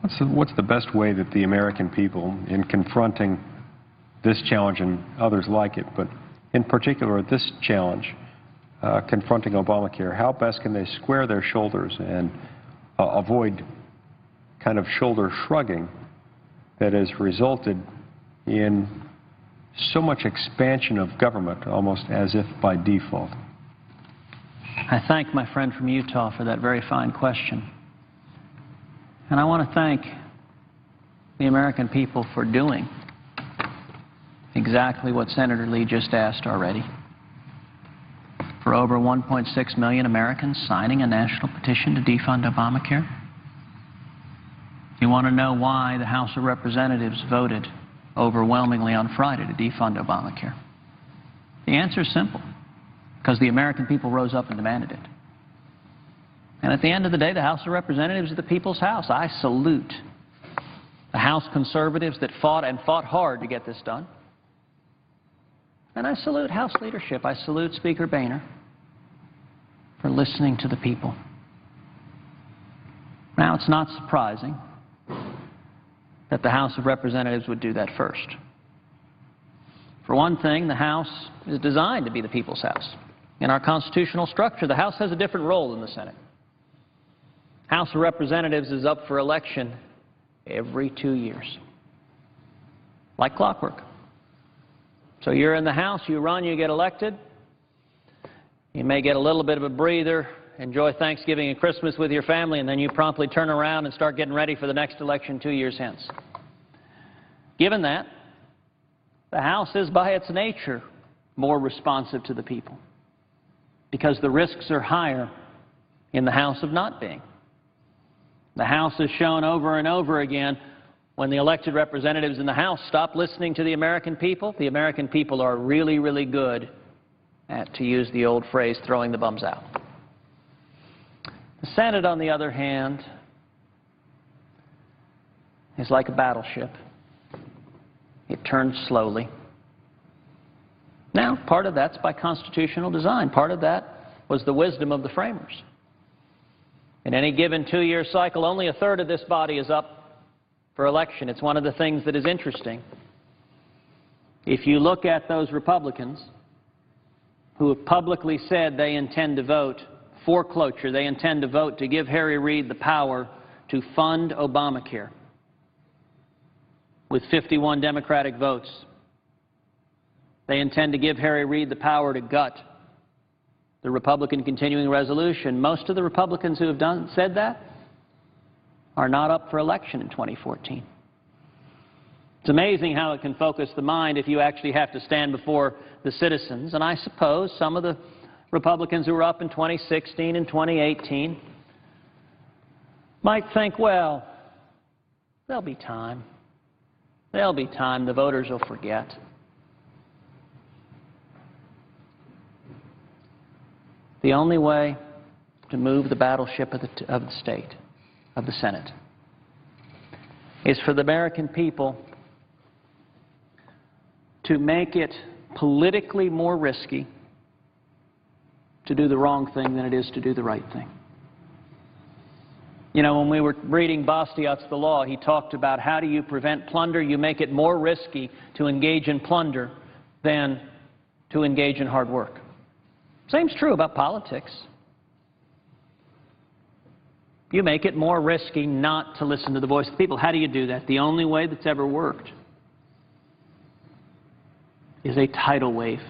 What's the best way that the American people, in confronting this challenge and others like it, but in particular this challenge, confronting Obamacare, how best can they square their shoulders and avoid kind of shoulder shrugging that has resulted in so much expansion of government, almost as if by default? I thank my friend from Utah for that very fine question. And I want to thank the American people for doing exactly what Senator Lee just asked already. For over 1.6 million Americans signing a national petition to defund Obamacare. You want to know why the House of Representatives voted overwhelmingly on Friday to defund Obamacare? The answer is simple. Because the American people rose up and demanded it. And at the end of the day, the House of Representatives is the people's house. I salute the House conservatives that fought and fought hard to get this done. And I salute House leadership. I salute Speaker Boehner for listening to the people. Now, it's not surprising that the House of Representatives would do that first. For one thing, the House is designed to be the people's house. In our constitutional structure, the House has a different role than the Senate. House of Representatives is up for election every 2 years, like clockwork. So you're in the House, you run, you get elected. You may get a little bit of a breather, enjoy Thanksgiving and Christmas with your family, and then you promptly turn around and start getting ready for the next election 2 years hence. Given that, the House is by its nature more responsive to the people because the risks are higher in the House of not being. The House has shown over and over again when the elected representatives in the House stop listening to the American people are really, really good at, to use the old phrase, throwing the bums out. The Senate, on the other hand, is like a battleship. It turns slowly. Now, part of that's by constitutional design. Part of that was the wisdom of the framers. In any given 2-year cycle, only a third of this body is up for election. It's one of the things that is interesting. If you look at those Republicans who have publicly said they intend to vote for cloture, they intend to vote to give Harry Reid the power to fund Obamacare with 51 Democratic votes. They intend to give Harry Reid the power to gut the Republican continuing resolution. Most of the Republicans who have said that are not up for election in 2014. It's amazing how it can focus the mind if you actually have to stand before the citizens. And I suppose some of the Republicans who were up in 2016 and 2018 might think, well, there'll be time. There'll be time. The voters will forget. The only way to move the battleship of the state, of the Senate, is for the American people to make it politically more risky to do the wrong thing than it is to do the right thing. You know, when we were reading Bastiat's The Law, he talked about how do you prevent plunder? You make it more risky to engage in plunder than to engage in hard work. Same's true about politics. You make it more risky not to listen to the voice of the people. How do you do that? The only way that's ever worked is a tidal wave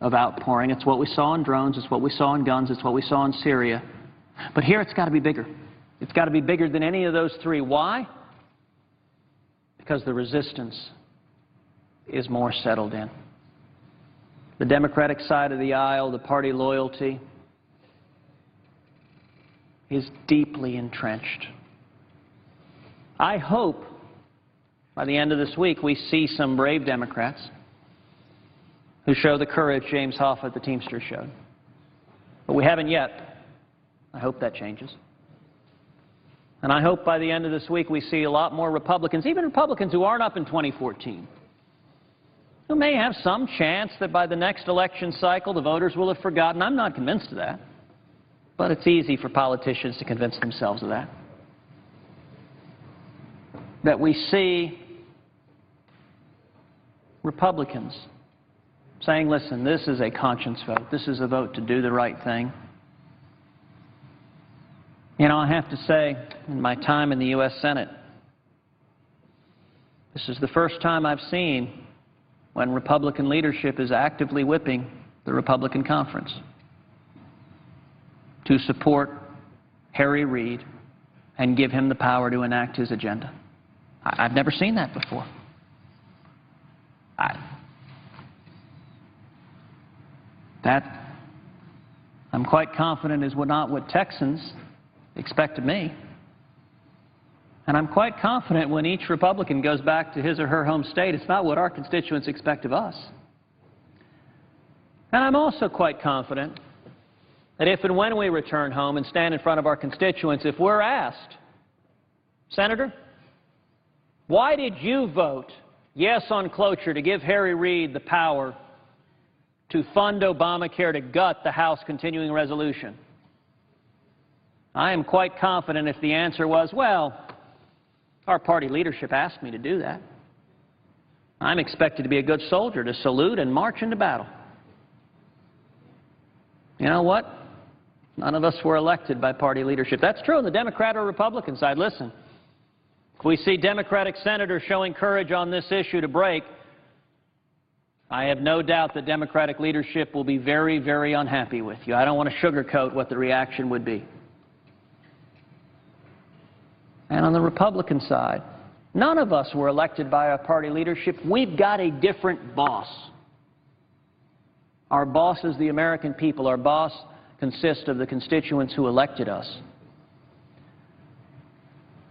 of outpouring. It's what we saw in drones. It's what we saw in guns. It's what we saw in Syria. But here it's got to be bigger. It's got to be bigger than any of those three. Why? Because the resistance is more settled in. The Democratic side of the aisle, the party loyalty, is deeply entrenched. I hope by the end of this week we see some brave Democrats who show the courage James Hoff at the Teamsters showed. But we haven't yet. I hope that changes. And I hope by the end of this week we see a lot more Republicans, even Republicans who aren't up in 2014, who may have some chance that by the next election cycle the voters will have forgotten. I'm not convinced of that. But it's easy for politicians to convince themselves of that. that we see Republicans saying, listen, this is a conscience vote. This is a vote to do the right thing. You know, I have to say, in my time in the U.S. Senate, this is the first time I've seen when Republican leadership is actively whipping the Republican conference to support Harry Reid and give him the power to enact his agenda. I've never seen that before. I'm quite confident is not what Texans expect of me. And I'm quite confident when each Republican goes back to his or her home state, it's not what our constituents expect of us. And I'm also quite confident that if and when we return home and stand in front of our constituents, if we're asked, Senator, why did you vote yes on cloture to give Harry Reid the power to fund Obamacare to gut the House continuing resolution? I am quite confident if the answer was, well, our party leadership asked me to do that. I'm expected to be a good soldier, to salute and march into battle. You know what? None of us were elected by party leadership. That's true on the Democrat or Republican side. Listen, if we see Democratic senators showing courage on this issue to break, I have no doubt that Democratic leadership will be very, very unhappy with you. I don't want to sugarcoat what the reaction would be. And on the Republican side, none of us were elected by our party leadership. We've got a different boss. Our boss is the American people. Our boss consists of the constituents who elected us.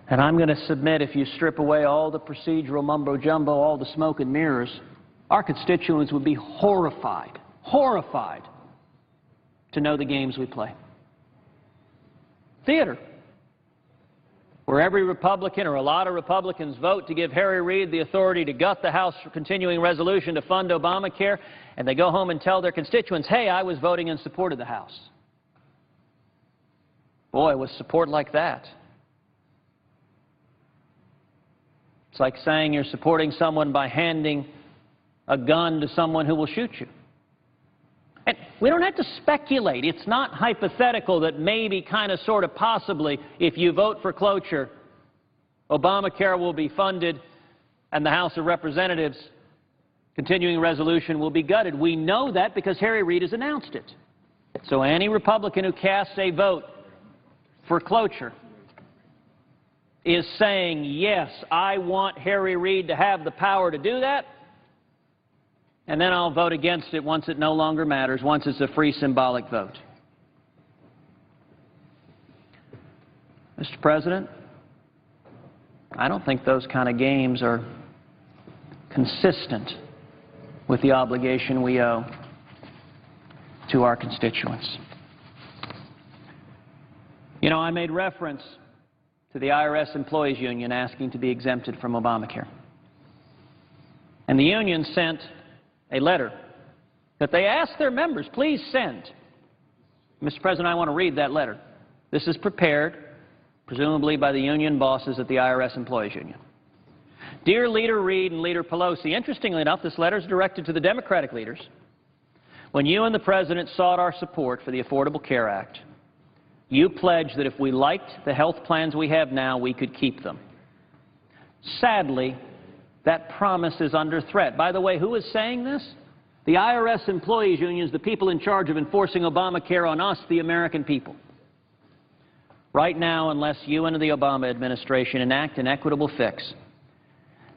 And I'm going to submit, if you strip away all the procedural mumbo-jumbo, all the smoke and mirrors, our constituents would be horrified to know the games we play. Theater, where every Republican or a lot of Republicans vote to give Harry Reid the authority to gut the House continuing resolution to fund Obamacare, and they go home and tell their constituents, hey, I was voting in support of the House. Boy, with support like that, it's like saying you're supporting someone by handing a gun to someone who will shoot you. And we don't have to speculate. It's not hypothetical that maybe, kind of, sort of, possibly, if you vote for cloture, Obamacare will be funded and the House of Representatives continuing resolution will be gutted. We know that because Harry Reid has announced it. So any Republican who casts a vote for cloture is saying, yes, I want Harry Reid to have the power to do that, and then I'll vote against it once it no longer matters, once it's a free symbolic vote. Mr. President, I don't think those kind of games are consistent with the obligation we owe to our constituents. You know, I made reference to the IRS Employees Union asking to be exempted from Obamacare. And the union sent a letter that they asked their members, please send. Mr. President, I want to read that letter. This is prepared, presumably by the union bosses at the IRS Employees Union. Dear Leader Reid and Leader Pelosi, interestingly enough, this letter is directed to the Democratic leaders. When you and the President sought our support for the Affordable Care Act, you pledged that if we liked the health plans we have now, we could keep them. Sadly, that promise is under threat. By the way, who is saying this? The IRS Employees Union is the people in charge of enforcing Obamacare on us, the American people. Right now, unless you and the Obama administration enact an equitable fix,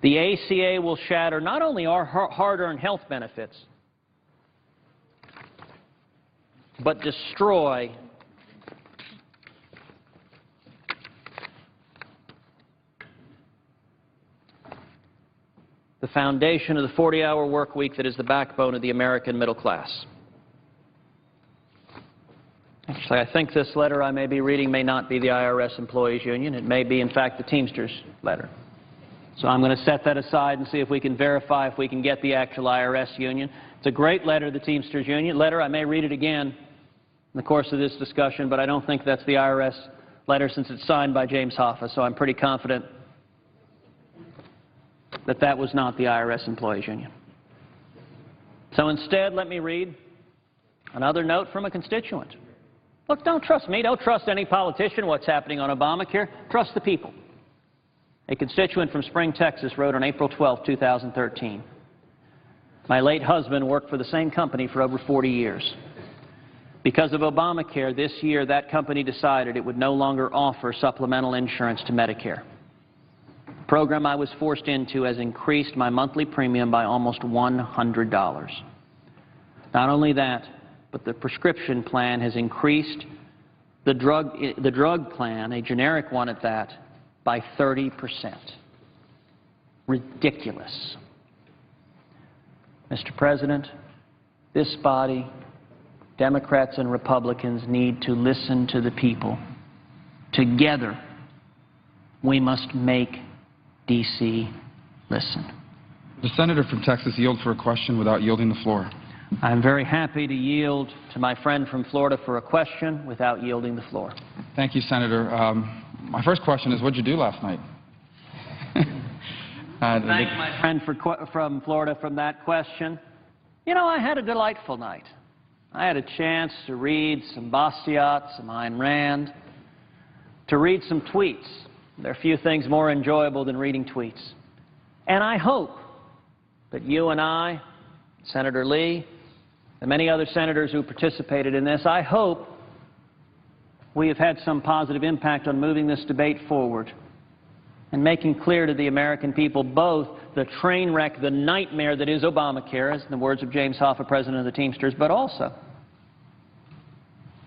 the ACA will shatter not only our hard-earned health benefits, but destroy the foundation of the 40-hour work week that is the backbone of the American middle class. Actually, I think this letter I may be reading may not be the IRS Employees Union. It may be, in fact, the Teamsters letter. So I'm going to set that aside and see if we can verify if we can get the actual IRS union. It's a great letter, the Teamsters Union letter. I may read it again in the course of this discussion, but I don't think that's the IRS letter since it's signed by James Hoffa, so I'm pretty confident that that was not the IRS Employees Union. So instead, let me read another note from a constituent. Look, don't trust me. Don't trust any politician what's happening on Obamacare. Trust the people. A constituent from Spring, Texas wrote on April 12, 2013, "My late husband worked for the same company for over 40 years. Because of Obamacare, this year that company decided it would no longer offer supplemental insurance to Medicare. The program I was forced into has increased my monthly premium by almost $100. Not only that, but the prescription plan has increased the drug plan, a generic one at that, by 30%. Ridiculous." Mr. President, this body, Democrats and Republicans, need to listen to the people. Together, we must make D.C. listen. The senator from Texas yield for a question without yielding the floor. I'm very happy to yield to my friend from Florida for a question without yielding the floor. Thank you, Senator. My first question is, what did you do last night? Thank my friend from Florida from that question. You know, I had a delightful night. I had a chance to read some Bastiat, some Ayn Rand, to read some tweets. There are few things more enjoyable than reading tweets. And I hope that you and I, Senator Lee, and many other senators who participated in this, I hope we have had some positive impact on moving this debate forward and making clear to the American people both the train wreck, the nightmare that is Obamacare, as in the words of James Hoffa, President of the Teamsters, but also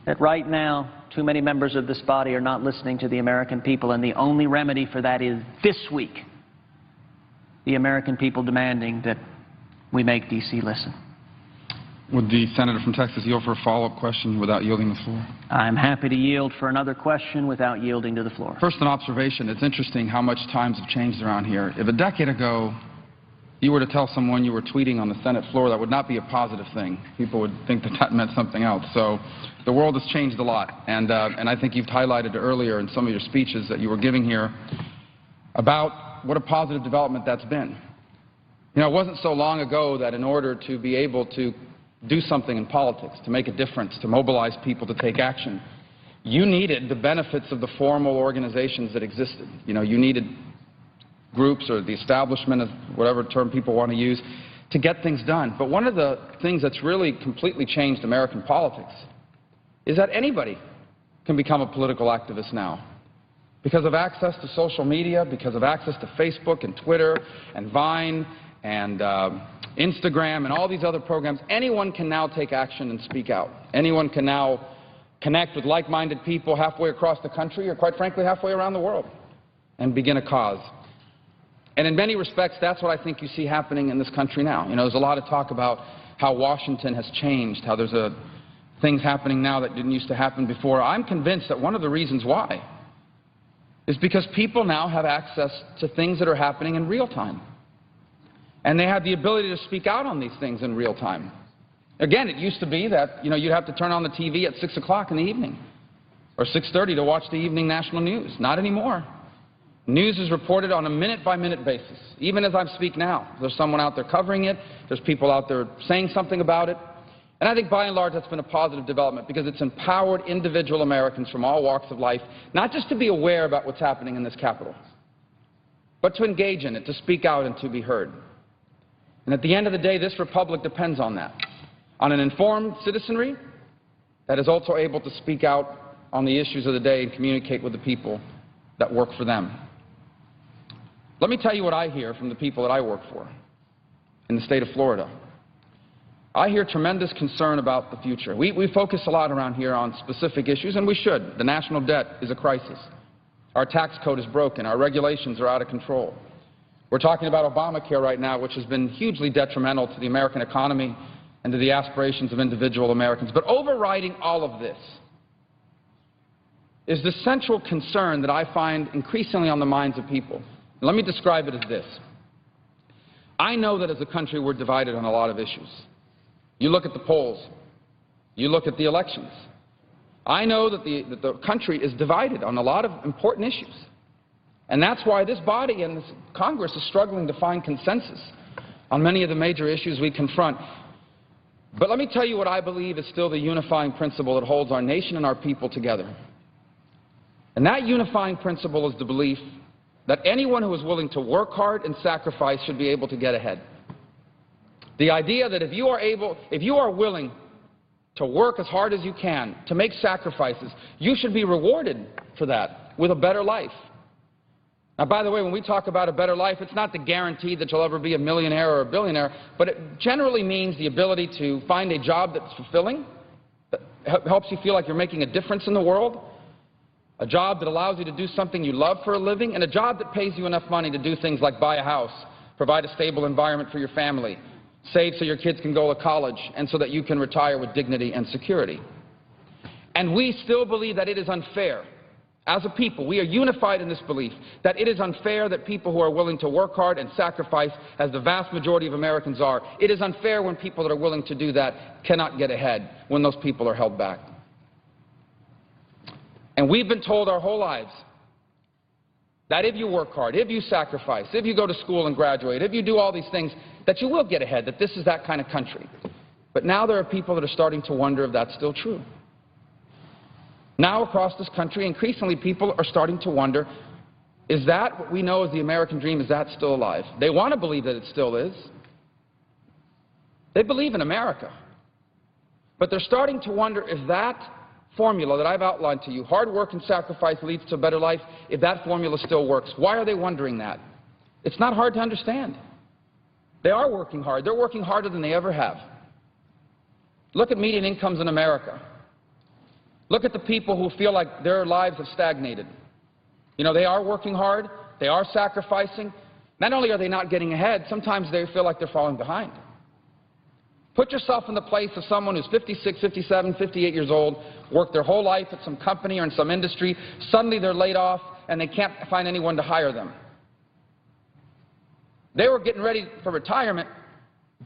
that right now too many members of this body are not listening to the American people, and the only remedy for that is this week the American people demanding that we make D.C. listen. Would the senator from Texas yield for a follow-up question without yielding the floor? I'm happy to yield for another question without yielding to the floor. First, an observation. It's interesting how much times have changed around here. If a decade ago you were to tell someone you were tweeting on the Senate floor, that would not be a positive thing. People would think that that meant something else. So the world has changed a lot. And I think you've highlighted earlier in some of your speeches that you were giving here about what a positive development that's been. You know, it wasn't so long ago that in order to be able to do something in politics, to make a difference, to mobilize people to take action, you needed the benefits of the formal organizations that existed. You know, you needed groups or the establishment, of whatever term people want to use, to get things done. But one of the things that's really completely changed American politics is that anybody can become a political activist now. Because of access to social media, because of access to Facebook and Twitter and Vine and Instagram and all these other programs, anyone can now take action and speak out. Anyone can now connect with like-minded people halfway across the country or, quite frankly, halfway around the world and begin a cause. And in many respects, that's what I think you see happening in this country now. You know, there's a lot of talk about how Washington has changed, how there's things happening now that didn't used to happen before. I'm convinced that one of the reasons why is because people now have access to things that are happening in real time. And they have the ability to speak out on these things in real time. Again, it used to be that, you know, you'd have to turn on the TV at 6 o'clock in the evening or 6:30 to watch the evening national news. Not anymore. News is reported on a minute-by-minute basis. Even as I speak now, there's someone out there covering it. There's people out there saying something about it. And I think by and large that's been a positive development because it's empowered individual Americans from all walks of life, not just to be aware about what's happening in this Capitol, but to engage in it, to speak out and to be heard. And at the end of the day, this republic depends on that, on an informed citizenry that is also able to speak out on the issues of the day and communicate with the people that work for them. Let me tell you what I hear from the people that I work for in the state of Florida. I hear tremendous concern about the future. We focus a lot around here on specific issues, and we should. The national debt is a crisis. Our tax code is broken. Our regulations are out of control. We're talking about Obamacare right now, which has been hugely detrimental to the American economy and to the aspirations of individual Americans. But overriding all of this is the central concern that I find increasingly on the minds of people. Let me describe it as this. I know that as a country we're divided on a lot of issues. You look at the polls. You look at the elections. I know that the country is divided on a lot of important issues. And that's why this body and this Congress is struggling to find consensus on many of the major issues we confront. But let me tell you what I believe is still the unifying principle that holds our nation and our people together. And that unifying principle is the belief that anyone who is willing to work hard and sacrifice should be able to get ahead. The idea that if you are willing to work as hard as you can, to make sacrifices, you should be rewarded for that with a better life. Now, by the way, when we talk about a better life, it's not the guarantee that you'll ever be a millionaire or a billionaire, but it generally means the ability to find a job that's fulfilling, that helps you feel like you're making a difference in the world, a job that allows you to do something you love for a living, and a job that pays you enough money to do things like buy a house, provide a stable environment for your family, save so your kids can go to college, and so that you can retire with dignity and security. And we still believe that it is unfair. As a people, we are unified in this belief that it is unfair that people who are willing to work hard and sacrifice, as the vast majority of Americans are, it is unfair when people that are willing to do that cannot get ahead, when those people are held back. And we've been told our whole lives that if you work hard, if you sacrifice, if you go to school and graduate, if you do all these things, that you will get ahead, that this is that kind of country. But now there are people that are starting to wonder if that's still true. Now across this country, increasingly people are starting to wonder, is that what we know as the American dream, is that still alive? They want to believe that it still is. They believe in America. But they're starting to wonder if that formula that I've outlined to you, hard work and sacrifice leads to a better life, if that formula still works. Why are they wondering that? It's not hard to understand. They are working hard. They're working harder than they ever have. Look at median incomes in America. Look at the people who feel like their lives have stagnated. You know, they are working hard, they are sacrificing. Not only are they not getting ahead, sometimes they feel like they're falling behind. Put yourself in the place of someone who's 56, 57, 58 years old, worked their whole life at some company or in some industry, suddenly they're laid off and they can't find anyone to hire them. They were getting ready for retirement,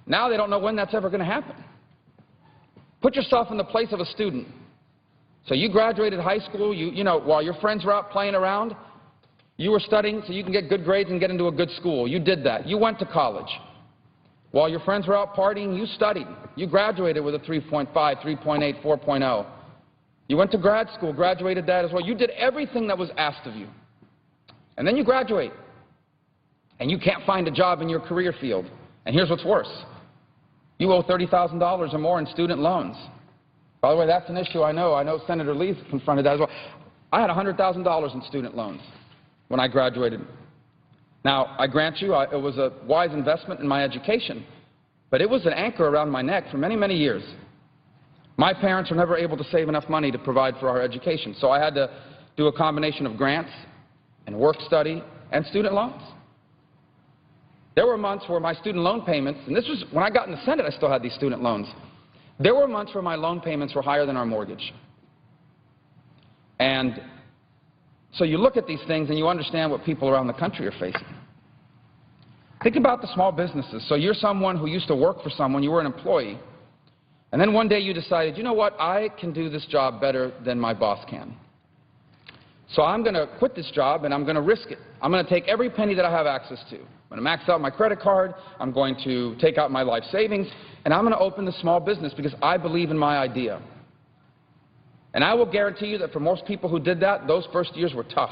now they don't know when that's ever going to happen. Put yourself in the place of a student. So you graduated high school, you know, while your friends were out playing around, you were studying so you can get good grades and get into a good school. You did that. You went to college. While your friends were out partying, you studied. You graduated with a 3.5, 3.8, 4.0. You went to grad school, graduated that as well. You did everything that was asked of you. And then you graduate, and you can't find a job in your career field. And here's what's worse. You owe $30,000 or more in student loans. By the way, that's an issue I know. I know Senator Lee's confronted that as well. I had $100,000 in student loans when I graduated. Now, I grant you, it was a wise investment in my education, but it was an anchor around my neck for many, many years. My parents were never able to save enough money to provide for our education, so I had to do a combination of grants and work study and student loans. There were months where my student loan payments, and this was when I got in the Senate, I still had these student loans. There were months where my loan payments were higher than our mortgage. And so you look at these things and you understand what people around the country are facing. Think about the small businesses. So you're someone who used to work for someone, you were an employee, and then one day you decided, you know what, I can do this job better than my boss can. So I'm going to quit this job and I'm going to risk it. I'm going to take every penny that I have access to. I'm going to max out my credit card, I'm going to take out my life savings, and I'm going to open the small business because I believe in my idea. And I will guarantee you that for most people who did that, those first years were tough.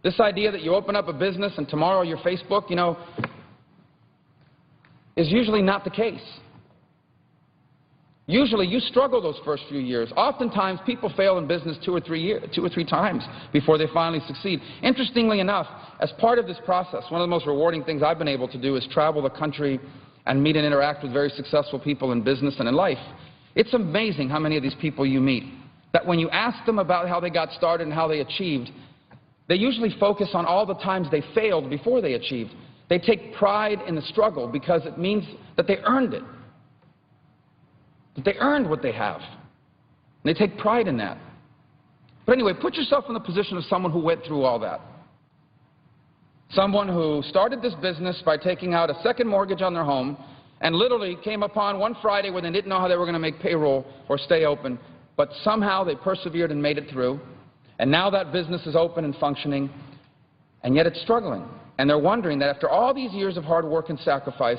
This idea that you open up a business and tomorrow you're Facebook, you know, is usually not the case. Usually you struggle those first few years. Oftentimes people fail in business two or three times before they finally succeed. Interestingly enough, as part of this process, one of the most rewarding things I've been able to do is travel the country and meet and interact with very successful people in business and in life. It's amazing how many of these people you meet, that when you ask them about how they got started and how they achieved, they usually focus on all the times they failed before they achieved. They take pride in the struggle because it means that they earned it. That they earned what they have. And they take pride in that. But anyway, put yourself in the position of someone who went through all that. Someone who started this business by taking out a second mortgage on their home and literally came upon one Friday when they didn't know how they were going to make payroll or stay open, but somehow they persevered and made it through. And now that business is open and functioning. and yet it's struggling. And they're wondering that after all these years of hard work and sacrifice,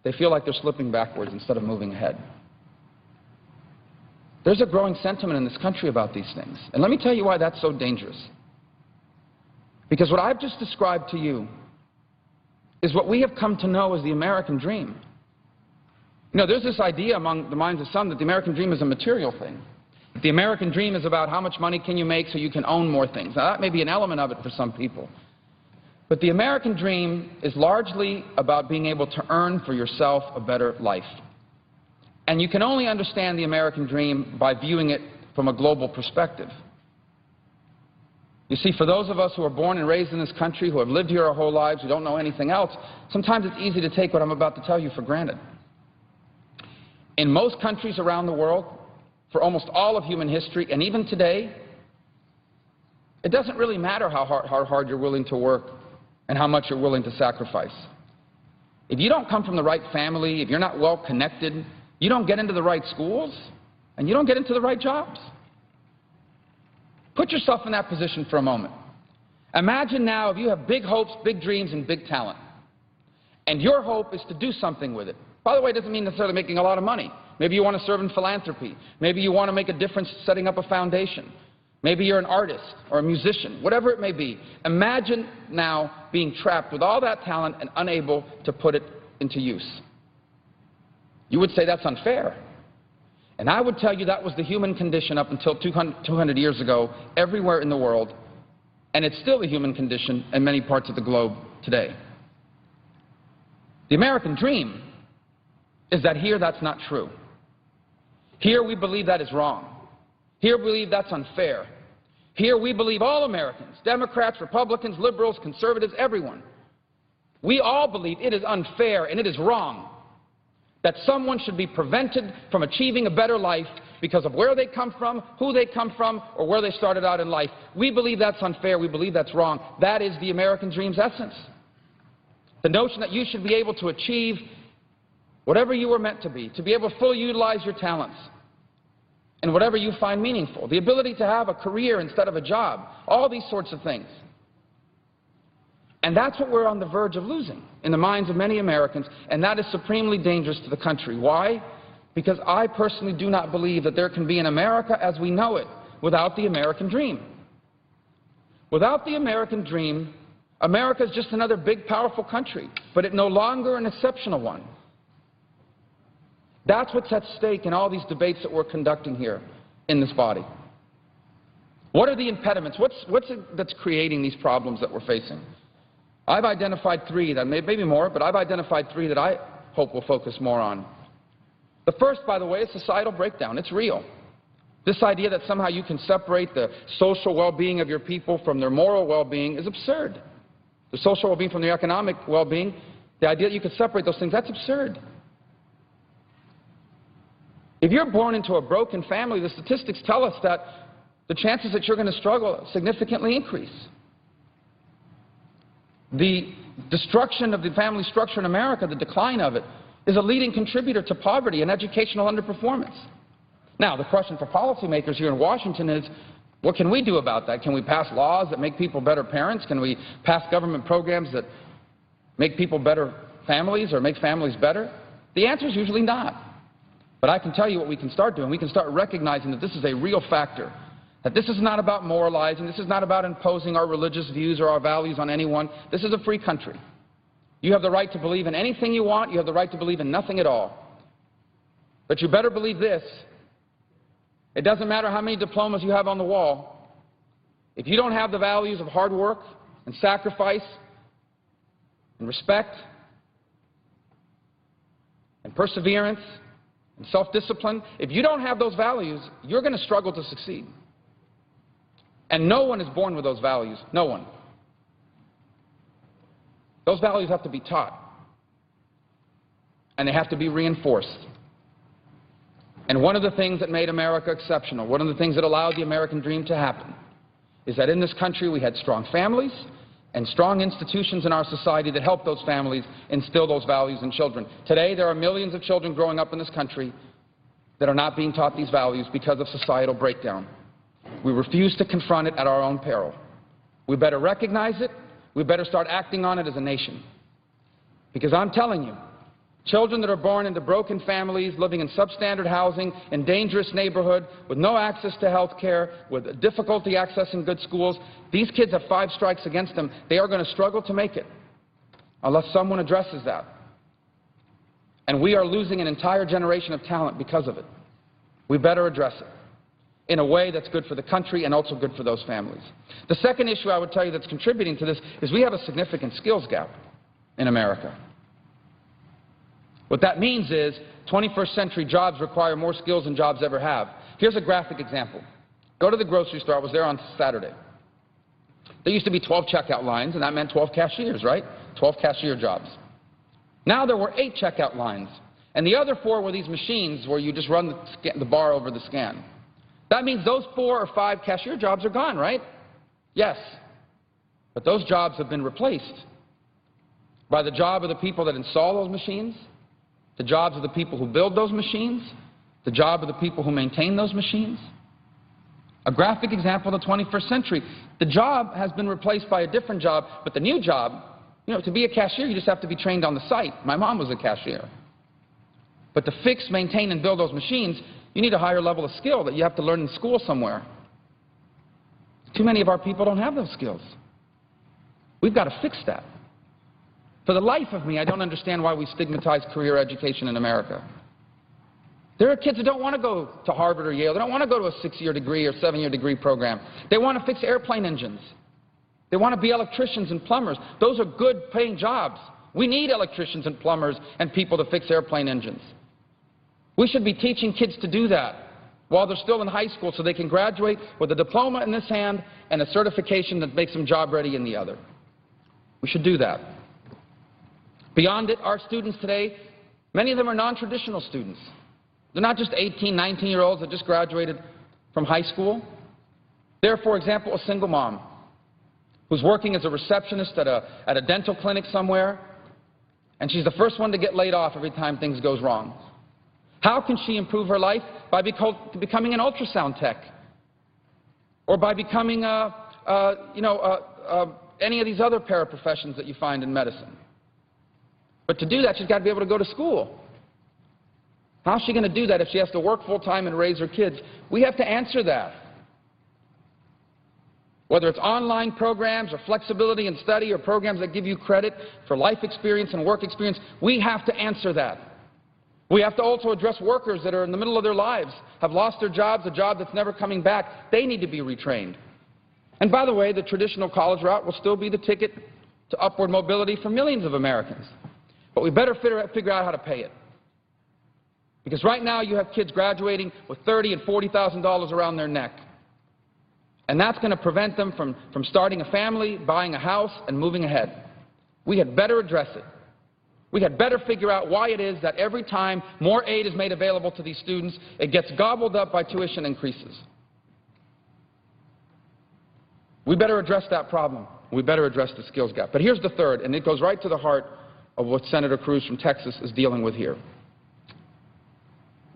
they feel like they're slipping backwards instead of moving ahead. There's a growing sentiment in this country about these things. And let me tell you why that's so dangerous. Because what I've just described to you is what we have come to know as the American dream. You know, there's this idea among the minds of some that the American dream is a material thing. That the American dream is about how much money can you make so you can own more things. Now, that may be an element of it for some people. But the American dream is largely about being able to earn for yourself a better life. And you can only understand the American dream by viewing it from a global perspective. You see, for those of us who are born and raised in this country, who have lived here our whole lives, who don't know anything else, sometimes it's easy to take what I'm about to tell you for granted. In most countries around the world, for almost all of human history, and even today, it doesn't really matter how hard you're willing to work and how much you're willing to sacrifice. If you don't come from the right family, if you're not well connected, you don't get into the right schools, and you don't get into the right jobs. Put yourself in that position for a moment. Imagine now if you have big hopes, big dreams, and big talent, and your hope is to do something with it. By the way, it doesn't mean necessarily making a lot of money. Maybe you want to serve in philanthropy. Maybe you want to make a difference setting up a foundation. Maybe you're an artist or a musician, whatever it may be. Imagine now being trapped with all that talent and unable to put it into use. You would say that's unfair. And I would tell you that was the human condition up until 200 years ago everywhere in the world, and it's still the human condition in many parts of the globe today. The American dream is that here that's not true. Here we believe that is wrong. Here we believe that's unfair. Here we believe all Americans, Democrats, Republicans, liberals, conservatives, everyone, we all believe it is unfair and it is wrong that someone should be prevented from achieving a better life because of where they come from, who they come from, or where they started out in life. We believe that's unfair. We believe that's wrong. That is the American dream's essence. The notion that you should be able to achieve whatever you were meant to be able to fully utilize your talents and whatever you find meaningful, the ability to have a career instead of a job, all these sorts of things. And that's what we're on the verge of losing in the minds of many Americans, and that is supremely dangerous to the country. Why? Because I personally do not believe that there can be an America as we know it without the American dream. Without the American dream, America is just another big, powerful country, but it's no longer an exceptional one. That's what's at stake in all these debates that we're conducting here in this body. What are the impediments? What's it that's creating these problems that we're facing? I've identified three, maybe more, but I've identified three that I hope we'll focus more on. The first, by the way, is societal breakdown. It's real. This idea that somehow you can separate the social well-being of your people from their moral well-being is absurd. The social well-being from their economic well-being, the idea that you could separate those things, that's absurd. If you're born into a broken family, the statistics tell us that the chances that you're going to struggle significantly increase. The destruction of the family structure in America, the decline of it, is a leading contributor to poverty and educational underperformance. Now, the question for policymakers here in Washington is, what can we do about that? Can we pass laws that make people better parents? Can we pass government programs that make people better families or make families better? The answer is usually not. But I can tell you what we can start doing. We can start recognizing that this is a real factor, that this is not about moralizing, this is not about imposing our religious views or our values on anyone. This is a free country. You have the right to believe in anything you want. You have the right to believe in nothing at all. But you better believe this. It doesn't matter how many diplomas you have on the wall. If you don't have the values of hard work and sacrifice and respect and perseverance and self-discipline, if you don't have those values, you're going to struggle to succeed. And no one is born with those values. No one. Those values have to be taught. And they have to be reinforced. And one of the things that made America exceptional, one of the things that allowed the American dream to happen, is that in this country we had strong families and strong institutions in our society that helped those families instill those values in children. Today there are millions of children growing up in this country that are not being taught these values because of societal breakdown. We refuse to confront it at our own peril. We better recognize it, we better start acting on it as a nation. Because I'm telling you, children that are born into broken families, living in substandard housing, in dangerous neighborhood, with no access to health care, with difficulty accessing good schools, these kids have 5 strikes against them. They are going to struggle to make it unless someone addresses that. And we are losing an entire generation of talent because of it. We better address it in a way that's good for the country and also good for those families. The second issue I would tell you that's contributing to this is we have a significant skills gap in America. What that means is 21st century jobs require more skills than jobs ever have. Here's a graphic example. Go to the grocery store. I was there on Saturday. There used to be 12 checkout lines, and that meant 12 cashiers, right? 12 cashier jobs. Now there were 8 checkout lines, and the other 4 were these machines where you just run the bar over the scan. That means those 4 or 5 cashier jobs are gone, right? Yes. But those jobs have been replaced by the job of the people that install those machines, the jobs of the people who build those machines, the job of the people who maintain those machines. A graphic example of the 21st century. The job has been replaced by a different job, but the new job, to be a cashier, you just have to be trained on the site. My mom was a cashier. But to fix, maintain, and build those machines, you need a higher level of skill that you have to learn in school somewhere. Too many of our people don't have those skills. We've got to fix that. For the life of me, I don't understand why we stigmatize career education in America. There are kids who don't want to go to Harvard or Yale. They don't want to go to a 6-year degree or 7-year degree program. They want to fix airplane engines. They want to be electricians and plumbers. Those are good paying jobs. We need electricians and plumbers and people to fix airplane engines. We should be teaching kids to do that while they're still in high school so they can graduate with a diploma in this hand and a certification that makes them job ready in the other. We should do that. Beyond it, our students today, many of them are non-traditional students. They're not just 18, 19-year-olds that just graduated from high school. They're, for example, a single mom who's working as a receptionist at a dental clinic somewhere, and she's the first one to get laid off every time things goes wrong. How can she improve her life? By becoming an ultrasound tech, or by becoming any of these other paraprofessions that you find in medicine. But to do that, she's got to be able to go to school. How's she going to do that if she has to work full-time and raise her kids? We have to answer that. Whether it's online programs or flexibility in study or programs that give you credit for life experience and work experience, we have to answer that. We have to also address workers that are in the middle of their lives, have lost their jobs, a job that's never coming back. They need to be retrained. And by the way, the traditional college route will still be the ticket to upward mobility for millions of Americans. But we better figure out how to pay it. Because right now you have kids graduating with $30,000 and $40,000 around their neck. And that's going to prevent them from starting a family, buying a house, and moving ahead. We had better address it. We had better figure out why it is that every time more aid is made available to these students, it gets gobbled up by tuition increases. We better address that problem. We better address the skills gap. But here's the third, and it goes right to the heart of what Senator Cruz from Texas is dealing with here.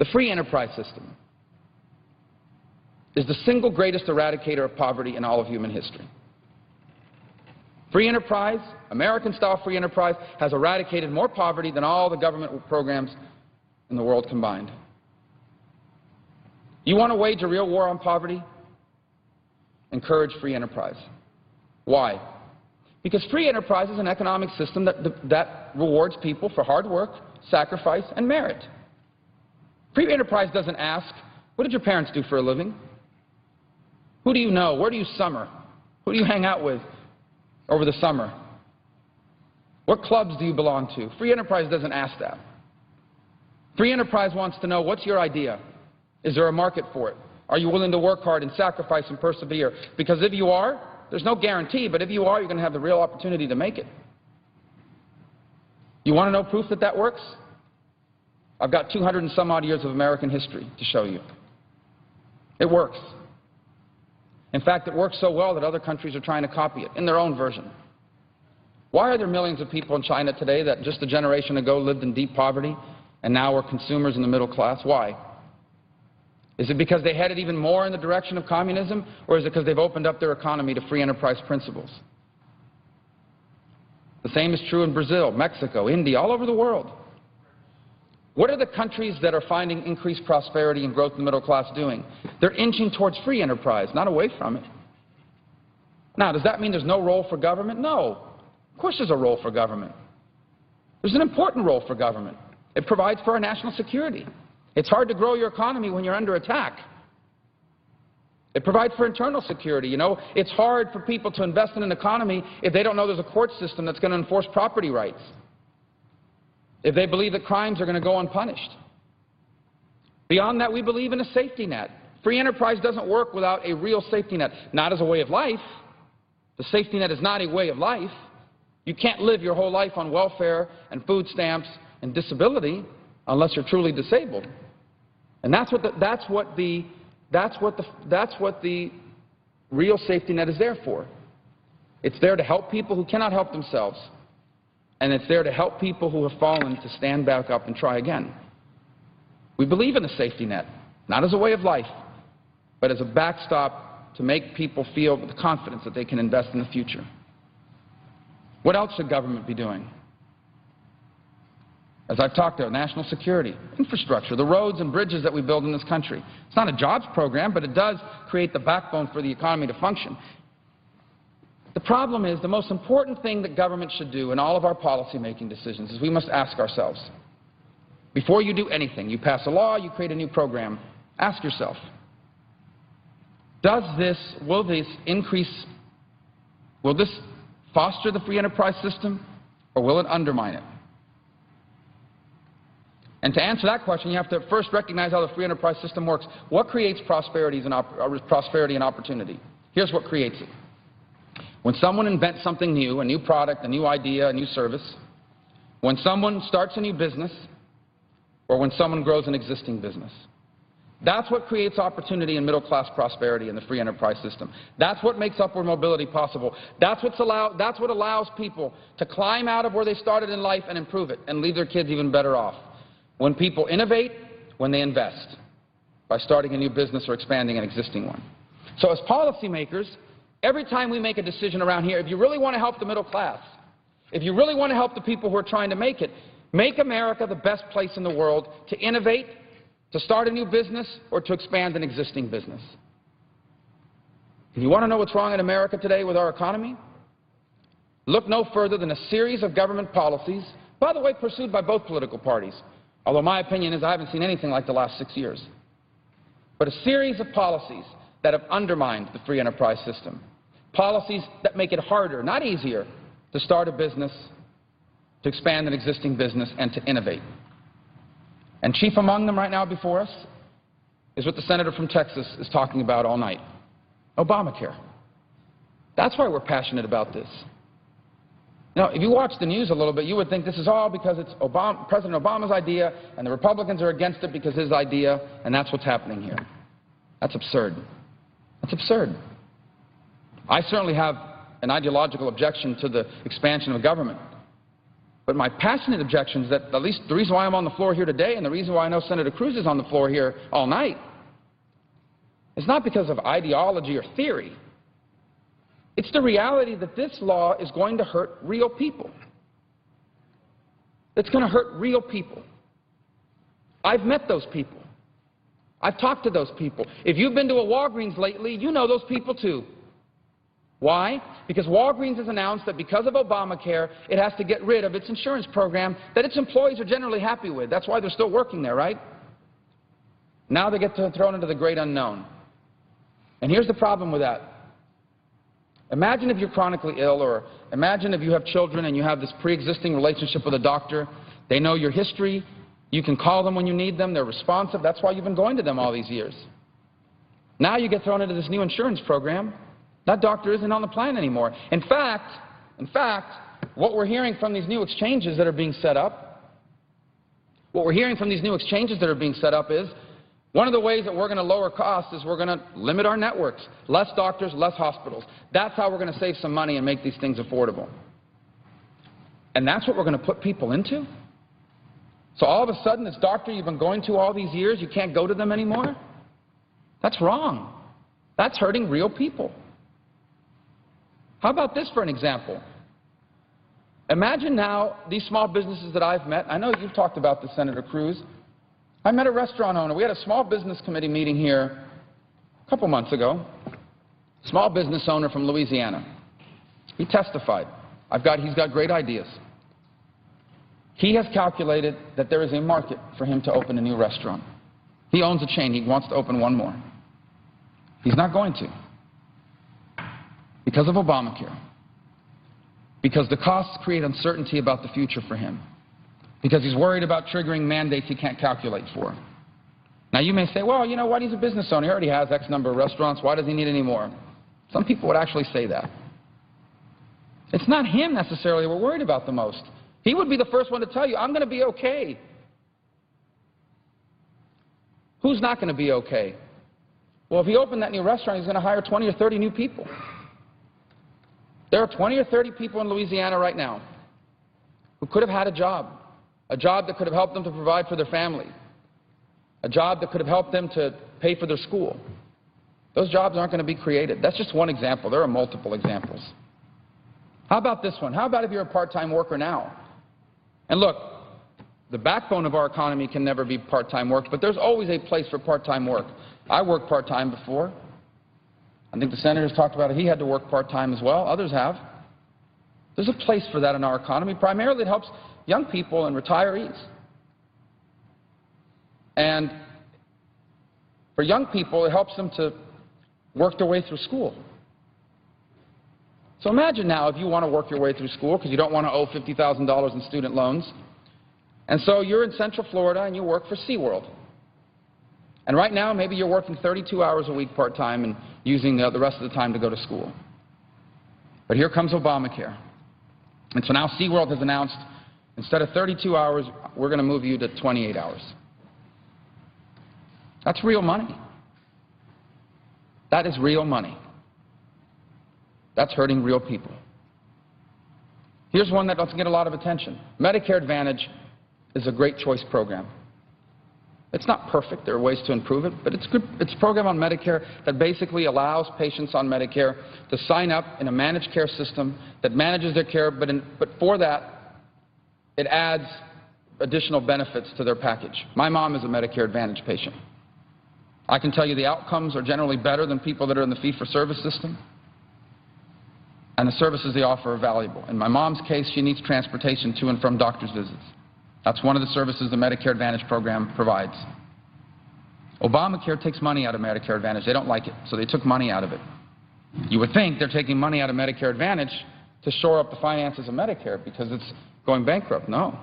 The free enterprise system is the single greatest eradicator of poverty in all of human history. Free enterprise, American-style free enterprise, has eradicated more poverty than all the government programs in the world combined. You want to wage a real war on poverty? Encourage free enterprise. Why? Because free enterprise is an economic system that rewards people for hard work, sacrifice, and merit. Free enterprise doesn't ask, what did your parents do for a living? Who do you know? Where do you summer? Who do you hang out with over the summer? What clubs do you belong to? Free enterprise doesn't ask that. Free enterprise wants to know, what's your idea? Is there a market for it? Are you willing to work hard and sacrifice and persevere? Because if you are, there's no guarantee, but if you are, you're going to have the real opportunity to make it. You want to know proof that that works? I've got 200 and some odd years of American history to show you. It works. In fact, it works so well that other countries are trying to copy it in their own version. Why are there millions of people in China today that just a generation ago lived in deep poverty and now are consumers in the middle class? Why? Is it because they headed even more in the direction of communism, or is it because they've opened up their economy to free enterprise principles? The same is true in Brazil, Mexico, India, all over the world. What are the countries that are finding increased prosperity and growth in the middle class doing? They're inching towards free enterprise, not away from it. Now, does that mean there's no role for government? No. Of course there's a role for government. There's an important role for government. It provides for our national security. It's hard to grow your economy when you're under attack. It provides for internal security. You know, it's hard for people to invest in an economy if they don't know there's a court system that's going to enforce property rights, if they believe that crimes are going to go unpunished. Beyond that, we believe in a safety net. Free enterprise doesn't work without a real safety net, not as a way of life. The safety net is not a way of life. You can't live your whole life on welfare and food stamps and disability unless you're truly disabled. And that's what the real safety net is there for. It's there to help people who cannot help themselves. And it's there to help people who have fallen to stand back up and try again. We believe in a safety net, not as a way of life, but as a backstop to make people feel the confidence that they can invest in the future. What else should government be doing? As I've talked about, national security, infrastructure, the roads and bridges that we build in this country. It's not a jobs program, but it does create the backbone for the economy to function. The problem is the most important thing that government should do in all of our policy-making decisions is we must ask ourselves, before you do anything, you pass a law, you create a new program, ask yourself, will this foster the free enterprise system, or will it undermine it? And to answer that question, you have to first recognize how the free enterprise system works. What creates prosperity and opportunity? Here's what creates it. When someone invents something new, a new product, a new idea, a new service, when someone starts a new business, or when someone grows an existing business. That's what creates opportunity and middle-class prosperity in the free enterprise system. That's what makes upward mobility possible. That's what allows people to climb out of where they started in life and improve it and leave their kids even better off. When people innovate, when they invest, by starting a new business or expanding an existing one. So as policymakers, every time we make a decision around here, if you really want to help the middle class, if you really want to help the people who are trying to make it, make America the best place in the world to innovate, to start a new business, or to expand an existing business. If you want to know what's wrong in America today with our economy, look no further than a series of government policies, by the way, pursued by both political parties, although my opinion is I haven't seen anything like the last 6 years, but a series of policies that have undermined the free enterprise system, policies that make it harder, not easier, to start a business, to expand an existing business, and to innovate. And chief among them right now before us is what the senator from Texas is talking about all night, Obamacare. That's why we're passionate about this. Now, if you watch the news a little bit, you would think this is all because it's President Obama's idea and the Republicans are against it because his idea, and that's what's happening here. That's absurd. That's absurd. I certainly have an ideological objection to the expansion of government. But my passionate objection is that at least the reason why I'm on the floor here today and the reason why I know Senator Cruz is on the floor here all night is not because of ideology or theory. It's the reality that this law is going to hurt real people. It's going to hurt real people. I've met those people. I've talked to those people. If you've been to a Walgreens lately, you know those people too. Why? Because Walgreens has announced that because of Obamacare, it has to get rid of its insurance program that its employees are generally happy with. That's why they're still working there, right? Now they get thrown into the great unknown. And here's the problem with that. Imagine if you're chronically ill, or imagine if you have children and you have this pre-existing relationship with a doctor. They know your history. You can call them when you need them. They're responsive. That's why you've been going to them all these years. Now you get thrown into this new insurance program. That doctor isn't on the plan anymore. In fact, what we're hearing from these new exchanges that are being set up, is one of the ways that we're going to lower costs is we're going to limit our networks. Less doctors, less hospitals. That's how we're going to save some money and make these things affordable. And that's what we're going to put people into? So all of a sudden, this doctor you've been going to all these years, you can't go to them anymore? That's wrong. That's hurting real people. How about this for an example? Imagine now these small businesses that I've met. I know you've talked about this, Senator Cruz. I met a restaurant owner. We had a small business committee meeting here a couple months ago. Small business owner from Louisiana. He testified. He's got great ideas. He has calculated that there is a market for him to open a new restaurant. He owns a chain. He wants to open one more. He's not going to because of Obamacare, because the costs create uncertainty about the future for him, because he's worried about triggering mandates he can't calculate for. Now, you may say, well, you know what, he's a business owner. He already has X number of restaurants. Why does he need any more? Some people would actually say that. It's not him necessarily we're worried about the most. He would be the first one to tell you, I'm going to be okay. Who's not going to be okay? Well, if he opened that new restaurant, he's going to hire 20 or 30 new people. There are 20 or 30 people in Louisiana right now who could have had a job that could have helped them to provide for their family, a job that could have helped them to pay for their school. Those jobs aren't going to be created. That's just one example. There are multiple examples. How about this one? How about if you're a part-time worker now? And look, the backbone of our economy can never be part-time work, but there's always a place for part-time work. I worked part-time before. I think the senator's talked about it. He had to work part-time as well. Others have. There's a place for that in our economy. Primarily, it helps young people and retirees. And for young people, it helps them to work their way through school. So imagine now if you want to work your way through school because you don't want to owe $50,000 in student loans. And so you're in Central Florida and you work for SeaWorld. And right now, maybe you're working 32 hours a week part-time and using the rest of the time to go to school. But here comes Obamacare. And so now SeaWorld has announced, instead of 32 hours, we're going to move you to 28 hours. That's real money. That is real money. That's hurting real people. Here's one that doesn't get a lot of attention. Medicare Advantage is a great choice program. It's not perfect. There are ways to improve it, but it's good. It's a program on Medicare that basically allows patients on Medicare to sign up in a managed care system that manages their care, but for that, it adds additional benefits to their package. My mom is a Medicare Advantage patient. I can tell you the outcomes are generally better than people that are in the fee-for-service system, and the services they offer are valuable. In my mom's case, she needs transportation to and from doctor's visits. That's one of the services the Medicare Advantage program provides. Obamacare takes money out of Medicare Advantage. They don't like it, so they took money out of it. You would think they're taking money out of Medicare Advantage to shore up the finances of Medicare because it's going bankrupt. No.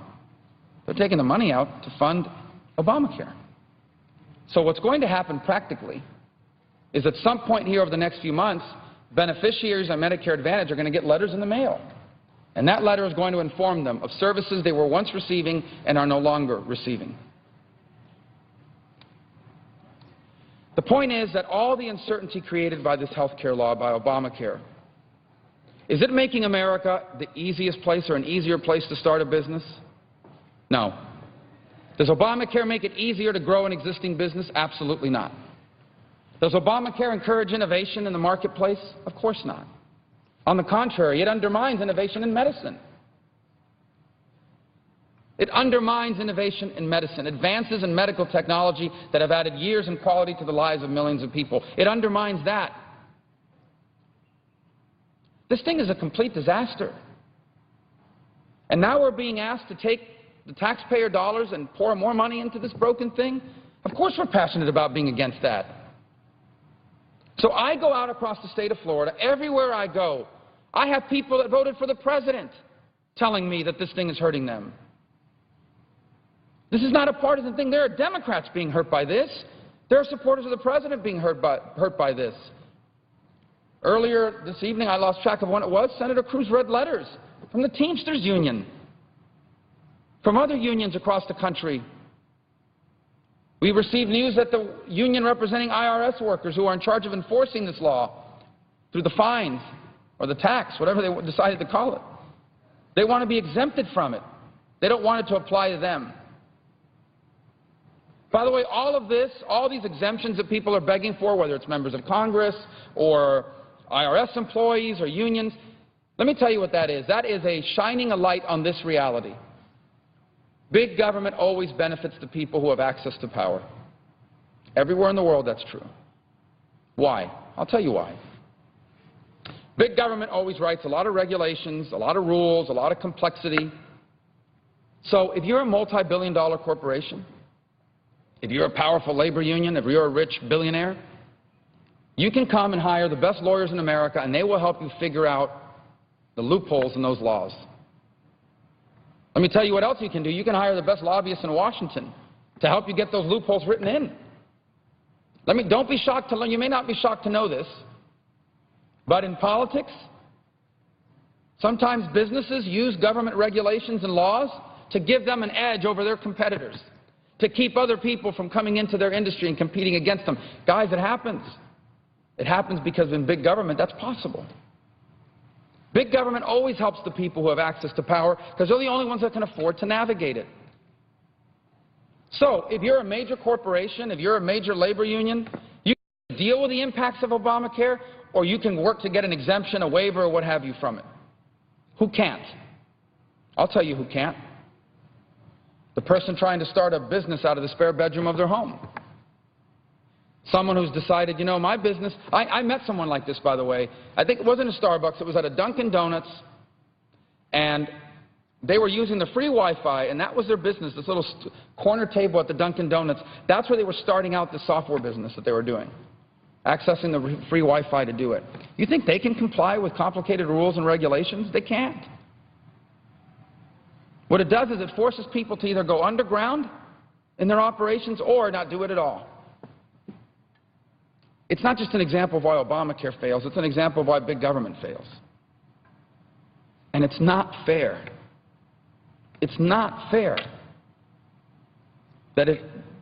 They're taking the money out to fund Obamacare. So what's going to happen practically is at some point here over the next few months, beneficiaries on Medicare Advantage are going to get letters in the mail. And that letter is going to inform them of services they were once receiving and are no longer receiving. The point is that all the uncertainty created by this health care law, by Obamacare, is it making America the easiest place or an easier place to start a business? No. Does Obamacare make it easier to grow an existing business? Absolutely not. Does Obamacare encourage innovation in the marketplace? Of course not. On the contrary, it undermines innovation in medicine. It undermines innovation in medicine, advances in medical technology that have added years and quality to the lives of millions of people. It undermines that. This thing is a complete disaster. And now we're being asked to take the taxpayer dollars and pour more money into this broken thing? Of course we're passionate about being against that. So I go out across the state of Florida. Everywhere I go, I have people that voted for the president telling me that this thing is hurting them. This is not a partisan thing. There are Democrats being hurt by this. There are supporters of the president being hurt by this. Earlier this evening, I lost track of when it was, Senator Cruz read letters from the Teamsters Union, from other unions across the country. We received news that the union representing IRS workers who are in charge of enforcing this law through the fines or the tax, whatever they decided to call it, they want to be exempted from it. They don't want it to apply to them. By the way, all of this, all these exemptions that people are begging for, whether it's members of Congress or IRS employees or unions, Let me tell you what that is. That is a shining a light on this reality. Big government always benefits the people who have access to power. Everywhere in the world that's true. Why? I'll tell you why. Big government always writes a lot of regulations, a lot of rules, a lot of complexity. So if you're a multi-billion-dollar corporation, if you're a powerful labor union, if you're a rich billionaire, you can come and hire the best lawyers in America, and they will help you figure out the loopholes in those laws. Let me tell you what else you can do. You can hire the best lobbyists in Washington to help you get those loopholes written in. Don't be shocked to learn, you may not be shocked to know this, but in politics, sometimes businesses use government regulations and laws to give them an edge over their competitors, to keep other people from coming into their industry and competing against them. Guys, it happens. It happens because in big government, that's possible. Big government always helps the people who have access to power because they're the only ones that can afford to navigate it. So if you're a major corporation, if you're a major labor union, you can deal with the impacts of Obamacare, or you can work to get an exemption, a waiver, or what have you from it. Who can't? I'll tell you who can't. The person trying to start a business out of the spare bedroom of their home. Someone who's decided, you know, my business, I met someone like this, by the way. I think it wasn't a Starbucks, it was at a Dunkin' Donuts, and they were using the free Wi-Fi, and that was their business, this little corner table at the Dunkin' Donuts. That's where they were starting out the software business that they were doing, accessing the free Wi-Fi to do it. You think they can comply with complicated rules and regulations? They can't. What it does is it forces people to either go underground in their operations or not do it at all. It's not just an example of why Obamacare fails, it's an example of why big government fails. And it's not fair. It's not fair that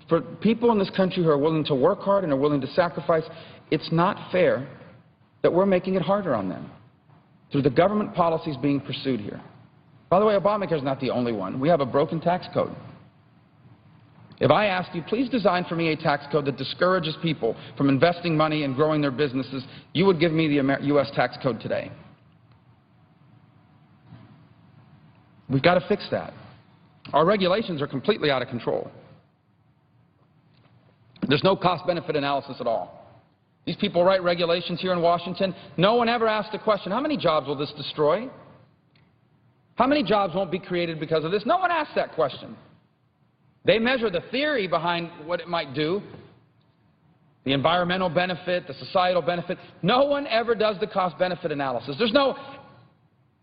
for people in this country who are willing to work hard and are willing to sacrifice, it's not fair that we're making it harder on them through the government policies being pursued here. By the way, Obamacare is not the only one. We have a broken tax code. If I asked you, please design for me a tax code that discourages people from investing money and growing their businesses, you would give me the U.S. tax code today. We've got to fix that. Our regulations are completely out of control. There's no cost-benefit analysis at all. These people write regulations here in Washington. No one ever asked the question, how many jobs will this destroy? How many jobs won't be created because of this? No one asked that question. They measure the theory behind what it might do, the environmental benefit, the societal benefit. No one ever does the cost-benefit analysis. There's no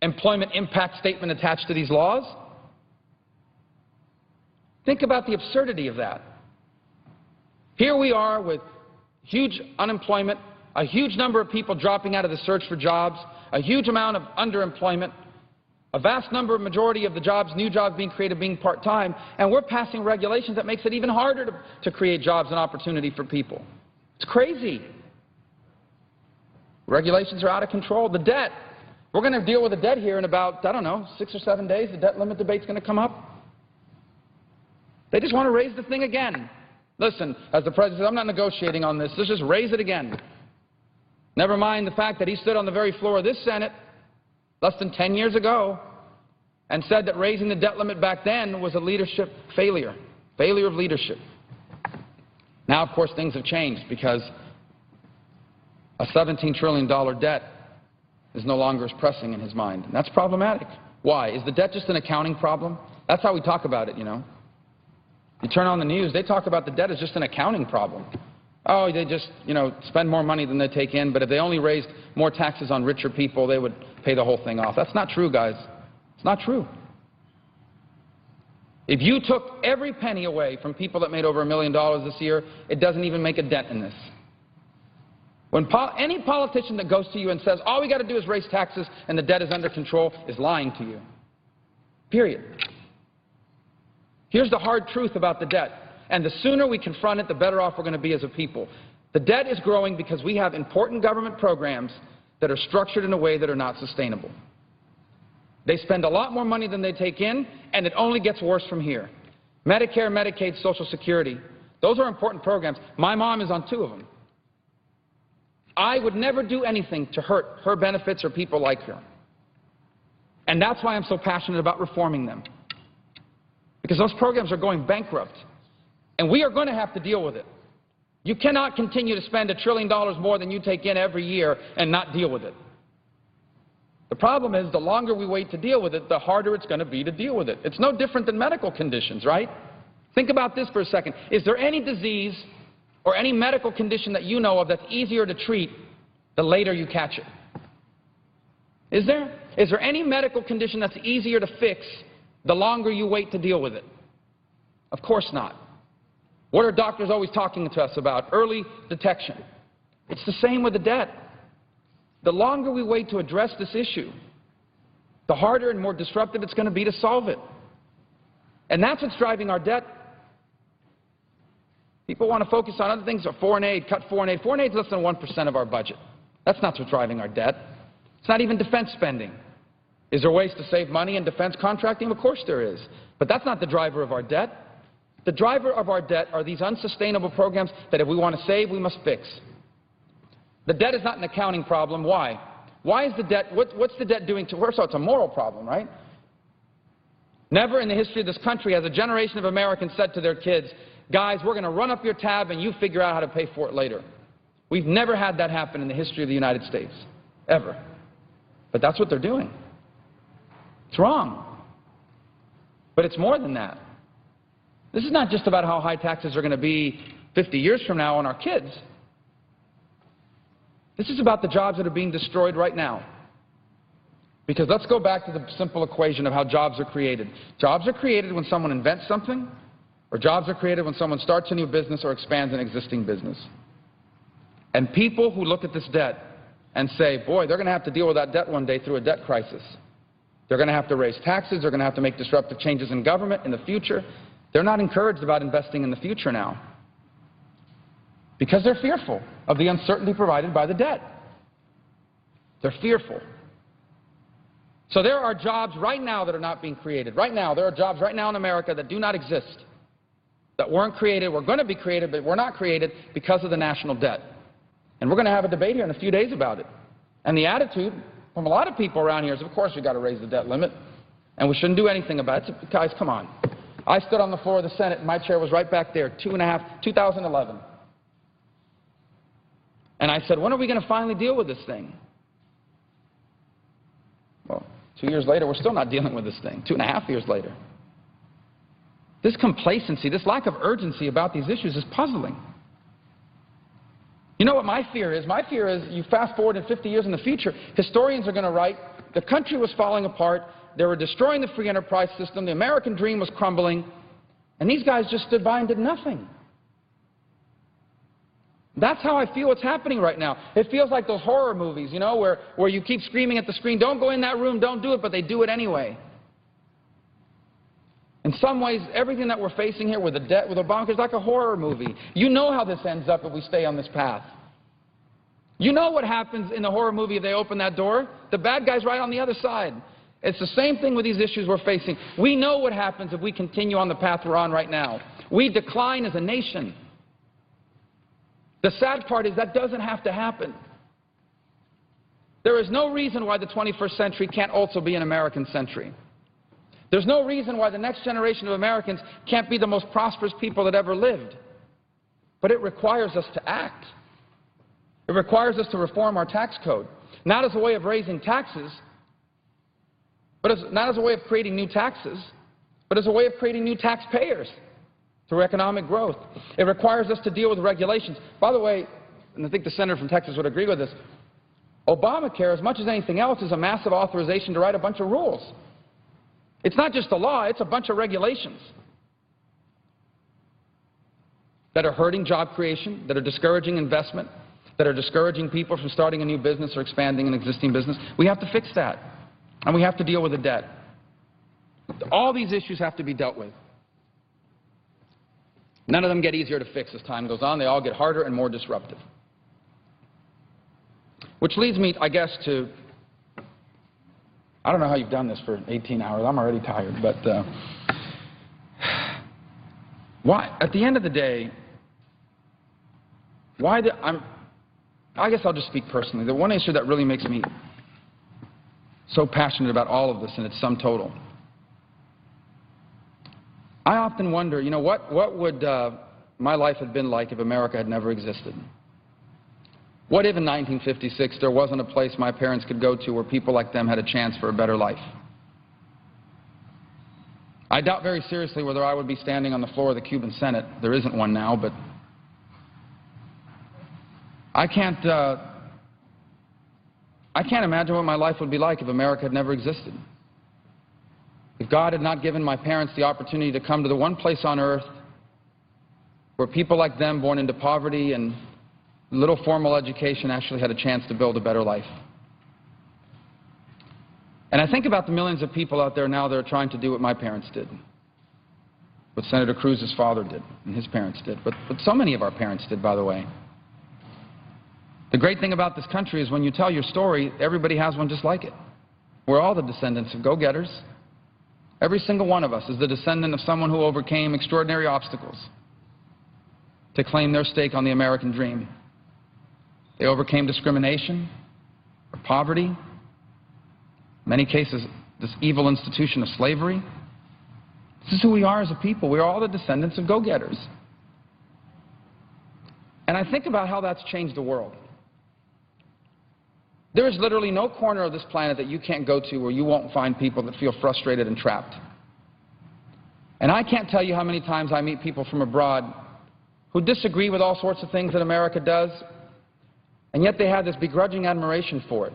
employment impact statement attached to these laws. Think about the absurdity of that. Here we are with huge unemployment, a huge number of people dropping out of the search for jobs, a huge amount of underemployment, a vast majority of the jobs, new jobs being created being part-time, and we're passing regulations that makes it even harder to create jobs and opportunity for people. It's crazy. Regulations are out of control. The debt, we're going to deal with the debt here in about, I don't know, 6 or 7 days. The debt limit debate's going to come up. They just want to raise the thing again. Listen, as the President said, I'm not negotiating on this. Let's just raise it again. Never mind the fact that he stood on the very floor of this Senate less than 10 years ago and said that raising the debt limit back then was a leadership failure of leadership. Now, of course, things have changed because a $17 trillion debt is no longer as pressing in his mind. And that's problematic. Why? Is the debt just an accounting problem? That's how we talk about it, you know. You turn on the news, they talk about the debt as just an accounting problem. Oh, they just, you know, spend more money than they take in, but if they only raised more taxes on richer people, they would pay the whole thing off. That's not true, guys. It's not true. If you took every penny away from people that made over $1 million this year, it doesn't even make a dent in this. When any politician that goes to you and says, all we got to do is raise taxes and the debt is under control, is lying to you. Period. Here's the hard truth about the debt. And the sooner we confront it, the better off we're going to be as a people. The debt is growing because we have important government programs that are structured in a way that are not sustainable. They spend a lot more money than they take in, and it only gets worse from here. Medicare, Medicaid, Social Security, those are important programs. My mom is on 2 of them. I would never do anything to hurt her benefits or people like her. And that's why I'm so passionate about reforming them. Because those programs are going bankrupt. And we are going to have to deal with it. You cannot continue to spend $1 trillion more than you take in every year and not deal with it. The problem is the longer we wait to deal with it, the harder it's going to be to deal with it. It's no different than medical conditions, right? Think about this for a second. Is there any disease or any medical condition that you know of that's easier to treat the later you catch it? Is there? Is there any medical condition that's easier to fix the longer you wait to deal with it? Of course not. What are doctors always talking to us about? Early detection. It's the same with the debt. The longer we wait to address this issue, the harder and more disruptive it's going to be to solve it. And that's what's driving our debt. People want to focus on other things, foreign aid, cut foreign aid. Foreign aid is less than 1% of our budget. That's not what's driving our debt. It's not even defense spending. Is there ways to save money in defense contracting? Of course there is. But that's not the driver of our debt. The driver of our debt are these unsustainable programs that if we want to save, we must fix. The debt is not an accounting problem. Why? Why is the debt, what's the debt doing to, first of all, it's a moral problem, right? Never in the history of this country has a generation of Americans said to their kids, guys, we're going to run up your tab and you figure out how to pay for it later. We've never had that happen in the history of the United States, ever. But that's what they're doing. It's wrong. But it's more than that. This is not just about how high taxes are going to be 50 years from now on our kids. This is about the jobs that are being destroyed right now. Because let's go back to the simple equation of how jobs are created. Jobs are created when someone invents something, or jobs are created when someone starts a new business or expands an existing business. And people who look at this debt and say, boy, they're going to have to deal with that debt one day through a debt crisis. They're going to have to raise taxes. They're going to have to make disruptive changes in government in the future. They're not encouraged about investing in the future now because they're fearful of the uncertainty provided by the debt. They're fearful. So there are jobs right now that are not being created. Right now, there are jobs right now in America that do not exist, that weren't created, were going to be created, but were not created because of the national debt. And we're going to have a debate here in a few days about it. And the attitude from a lot of people around here is, of course, we've got to raise the debt limit, and we shouldn't do anything about it. Guys, come on. I stood on the floor of the Senate, and my chair was right back there, 2011. And I said, when are we going to finally deal with this thing? Well, 2 years later, we're still not dealing with this thing, 2.5 years later. This complacency, this lack of urgency about these issues is puzzling. You know what my fear is? My fear is you fast forward in 50 years in the future, historians are going to write, the country was falling apart, they were destroying the free enterprise system, the American dream was crumbling, and these guys just stood by and did nothing. That's how I feel what's happening right now. It feels like those horror movies, you know, where you keep screaming at the screen, don't go in that room, don't do it, but they do it anyway. In some ways, everything that we're facing here with the debt, with Obamacare, is like a horror movie. You know how this ends up if we stay on this path. You know what happens in the horror movie if they open that door. The bad guy's right on the other side. It's the same thing with these issues we're facing. We know what happens if we continue on the path we're on right now. We decline as a nation. The sad part is that doesn't have to happen. There is no reason why the 21st century can't also be an American century. There's no reason why the next generation of Americans can't be the most prosperous people that ever lived. But it requires us to act. It requires us to reform our tax code, not as a way of raising taxes, but not as a way of creating new taxes, but as a way of creating new taxpayers through economic growth. It requires us to deal with regulations. By the way, and I think the senator from Texas would agree with this, Obamacare, as much as anything else, is a massive authorization to write a bunch of rules. It's not just a law, it's a bunch of regulations that are hurting job creation, that are discouraging investment, that are discouraging people from starting a new business or expanding an existing business. We have to fix that, and we have to deal with the debt. All these issues have to be dealt with. None of them get easier to fix as time goes on. They all get harder and more disruptive. Which leads me, I guess, to, I don't know how you've done this for 18 hours. I'm already tired. But why, at the end of the day, I guess I'll just speak personally. The one issue that really makes me so passionate about all of this in its sum total. I often wonder, you know, what would my life have been like if America had never existed? What if in 1956 there wasn't a place my parents could go to where people like them had a chance for a better life? I doubt very seriously whether I would be standing on the floor of the Cuban Senate. There isn't one now, but I can't imagine what my life would be like if America had never existed. If God had not given my parents the opportunity to come to the one place on earth where people like them born into poverty and little formal education actually had a chance to build a better life. And I think about the millions of people out there now that are trying to do what my parents did, what Senator Cruz's father did and his parents did, but so many of our parents did, by the way. The great thing about this country is when you tell your story, everybody has one just like it. We're all the descendants of go-getters. Every single one of us is the descendant of someone who overcame extraordinary obstacles to claim their stake on the American dream. They overcame discrimination or poverty, in many cases this evil institution of slavery. This is who we are as a people. We are all the descendants of go-getters. And I think about how that's changed the world. There is literally no corner of this planet that you can't go to where you won't find people that feel frustrated and trapped. And I can't tell you how many times I meet people from abroad who disagree with all sorts of things that America does, and yet they have this begrudging admiration for it.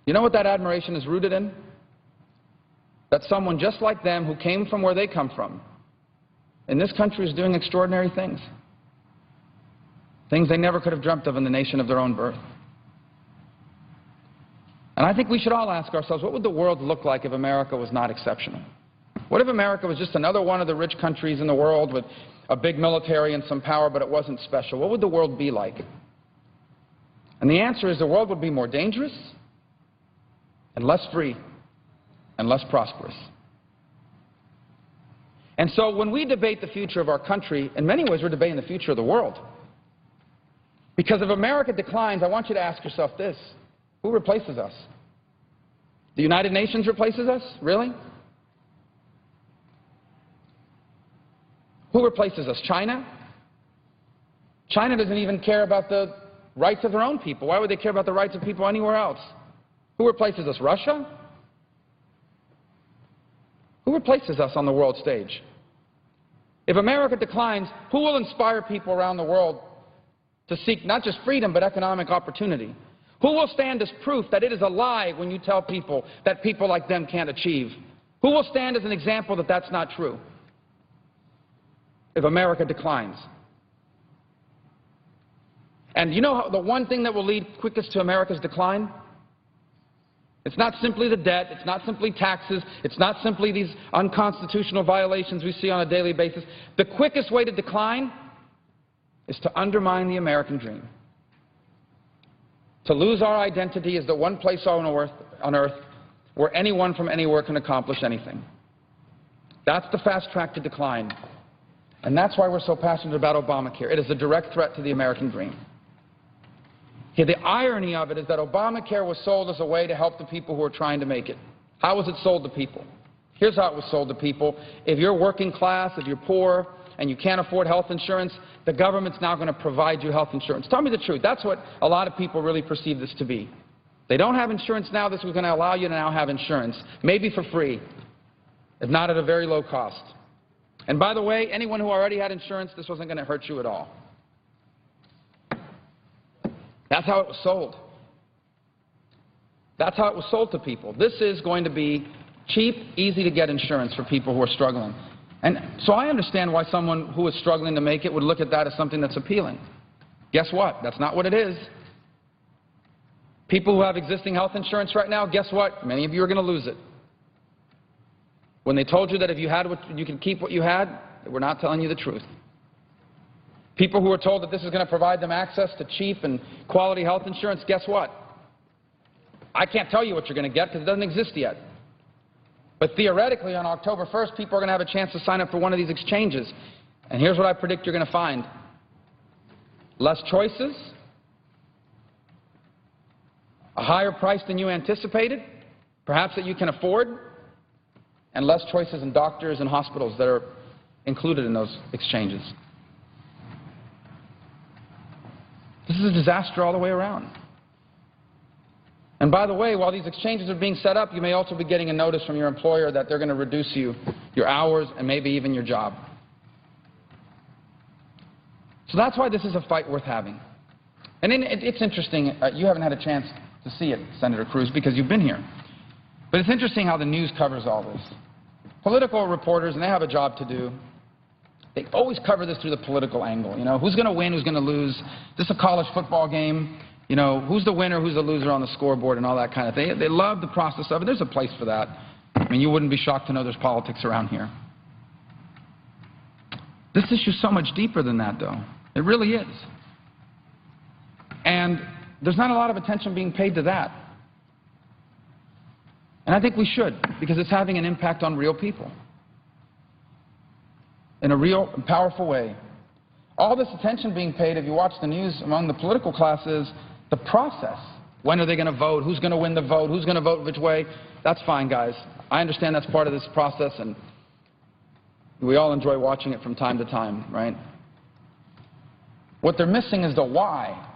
You know what that admiration is rooted in? That someone just like them who came from where they come from in this country is doing extraordinary things. Things they never could have dreamt of in the nation of their own birth. And I think we should all ask ourselves, what would the world look like if America was not exceptional? What if America was just another one of the rich countries in the world with a big military and some power, but it wasn't special? What would the world be like? And the answer is the world would be more dangerous and less free and less prosperous. And so when we debate the future of our country, in many ways we're debating the future of the world. Because if America declines, I want you to ask yourself this: who replaces us? The United Nations replaces us? Really? Who replaces us? China? China doesn't even care about the rights of their own people. Why would they care about the rights of people anywhere else? Who replaces us? Russia? Who replaces us on the world stage? If America declines, who will inspire people around the world to seek not just freedom but economic opportunity? Who will stand as proof that it is a lie when you tell people that people like them can't achieve? Who will stand as an example that that's not true if America declines? And you know how the one thing that will lead quickest to America's decline? It's not simply the debt, it's not simply taxes, it's not simply these unconstitutional violations we see on a daily basis. The quickest way to decline is to undermine the American dream. To lose our identity as the one place on earth where anyone from anywhere can accomplish anything. That's the fast track to decline. And that's why we're so passionate about Obamacare. It is a direct threat to the American dream. Here, the irony of it is that Obamacare was sold as a way to help the people who are trying to make it. How was it sold to people? Here's how it was sold to people. If you're working class, if you're poor, and you can't afford health insurance, the government's now going to provide you health insurance. Tell me the truth. That's what a lot of people really perceive this to be. They don't have insurance now. This is going to allow you to now have insurance, maybe for free, if not at a very low cost. And by the way, anyone who already had insurance, this wasn't going to hurt you at all. That's how it was sold. That's how it was sold to people. This is going to be cheap, easy to get insurance for people who are struggling. And so I understand why someone who is struggling to make it would look at that as something that's appealing. Guess what? That's not what it is. People who have existing health insurance right now, guess what? Many of you are going to lose it. When they told you that if you had what you could keep what you had, they were not telling you the truth. People who are told that this is going to provide them access to cheap and quality health insurance, guess what? I can't tell you what you're going to get because it doesn't exist yet. But theoretically, on October 1st, people are going to have a chance to sign up for one of these exchanges. And here's what I predict you're going to find. Less choices, a higher price than you anticipated, perhaps that you can afford, and less choices in doctors and hospitals that are included in those exchanges. This is a disaster all the way around. And by the way, while these exchanges are being set up, you may also be getting a notice from your employer that they're going to reduce your hours and maybe even your job. So that's why this is a fight worth having. And it's interesting, you haven't had a chance to see it, Senator Cruz, because you've been here. But it's interesting how the news covers all this. Political reporters, and they have a job to do, they always cover this through the political angle. You know, who's going to win, who's going to lose? Is this a college football game? You know, who's the winner, who's the loser on the scoreboard and all that kind of thing. They love the process of it. There's a place for that. I mean, you wouldn't be shocked to know there's politics around here. This issue's so much deeper than that, though. It really is. And there's not a lot of attention being paid to that. And I think we should, because it's having an impact on real people in a real and powerful way. All this attention being paid, if you watch the news among the political classes, the process. When are they going to vote? Who's going to win the vote? Who's going to vote which way? That's fine, guys. I understand that's part of this process, and we all enjoy watching it from time to time, right? What they're missing is the why.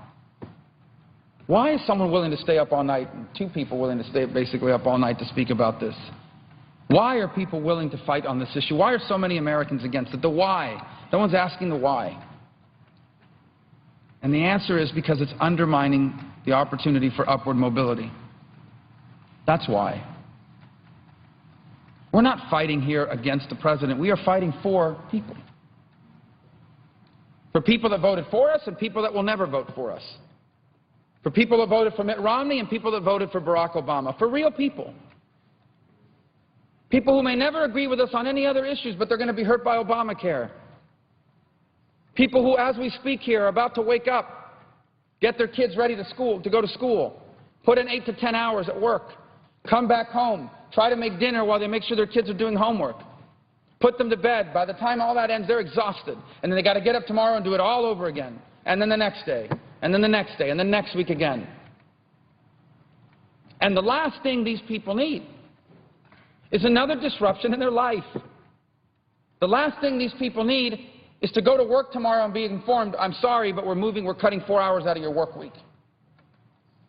Why is someone willing to stay up all night, and two people willing to stay basically up all night to speak about this? Why are people willing to fight on this issue? Why are so many Americans against it? The why. No one's asking the why. And the answer is because it's undermining the opportunity for upward mobility. That's why. We're not fighting here against the president. We are fighting for people. For people that voted for us and people that will never vote for us. For people that voted for Mitt Romney and people that voted for Barack Obama. For real people. People who may never agree with us on any other issues, but they're going to be hurt by Obamacare. People who, as we speak here, are about to wake up, get their kids ready to go to school, put in 8 to 10 hours at work, come back home, try to make dinner while they make sure their kids are doing homework, put them to bed. By the time all that ends, they're exhausted. And then they got to get up tomorrow and do it all over again. And then the next day, and then the next day, and then next week again. And the last thing these people need is another disruption in their life. The last thing these people need is to go to work tomorrow and be informed, I'm sorry, but we're cutting 4 hours out of your work week.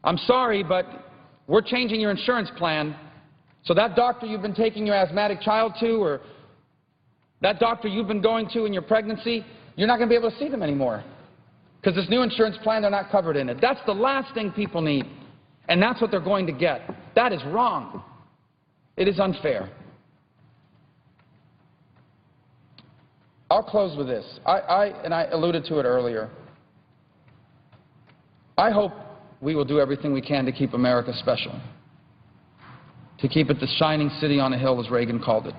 I'm sorry, but we're changing your insurance plan, so that doctor you've been taking your asthmatic child to, or that doctor you've been going to in your pregnancy, you're not going to be able to see them anymore. Because this new insurance plan, they're not covered in it. That's the last thing people need. And that's what they're going to get. That is wrong. It is unfair. I'll close with this. I alluded to it earlier. I hope we will do everything we can to keep America special, to keep it the shining city on a hill, as Reagan called it.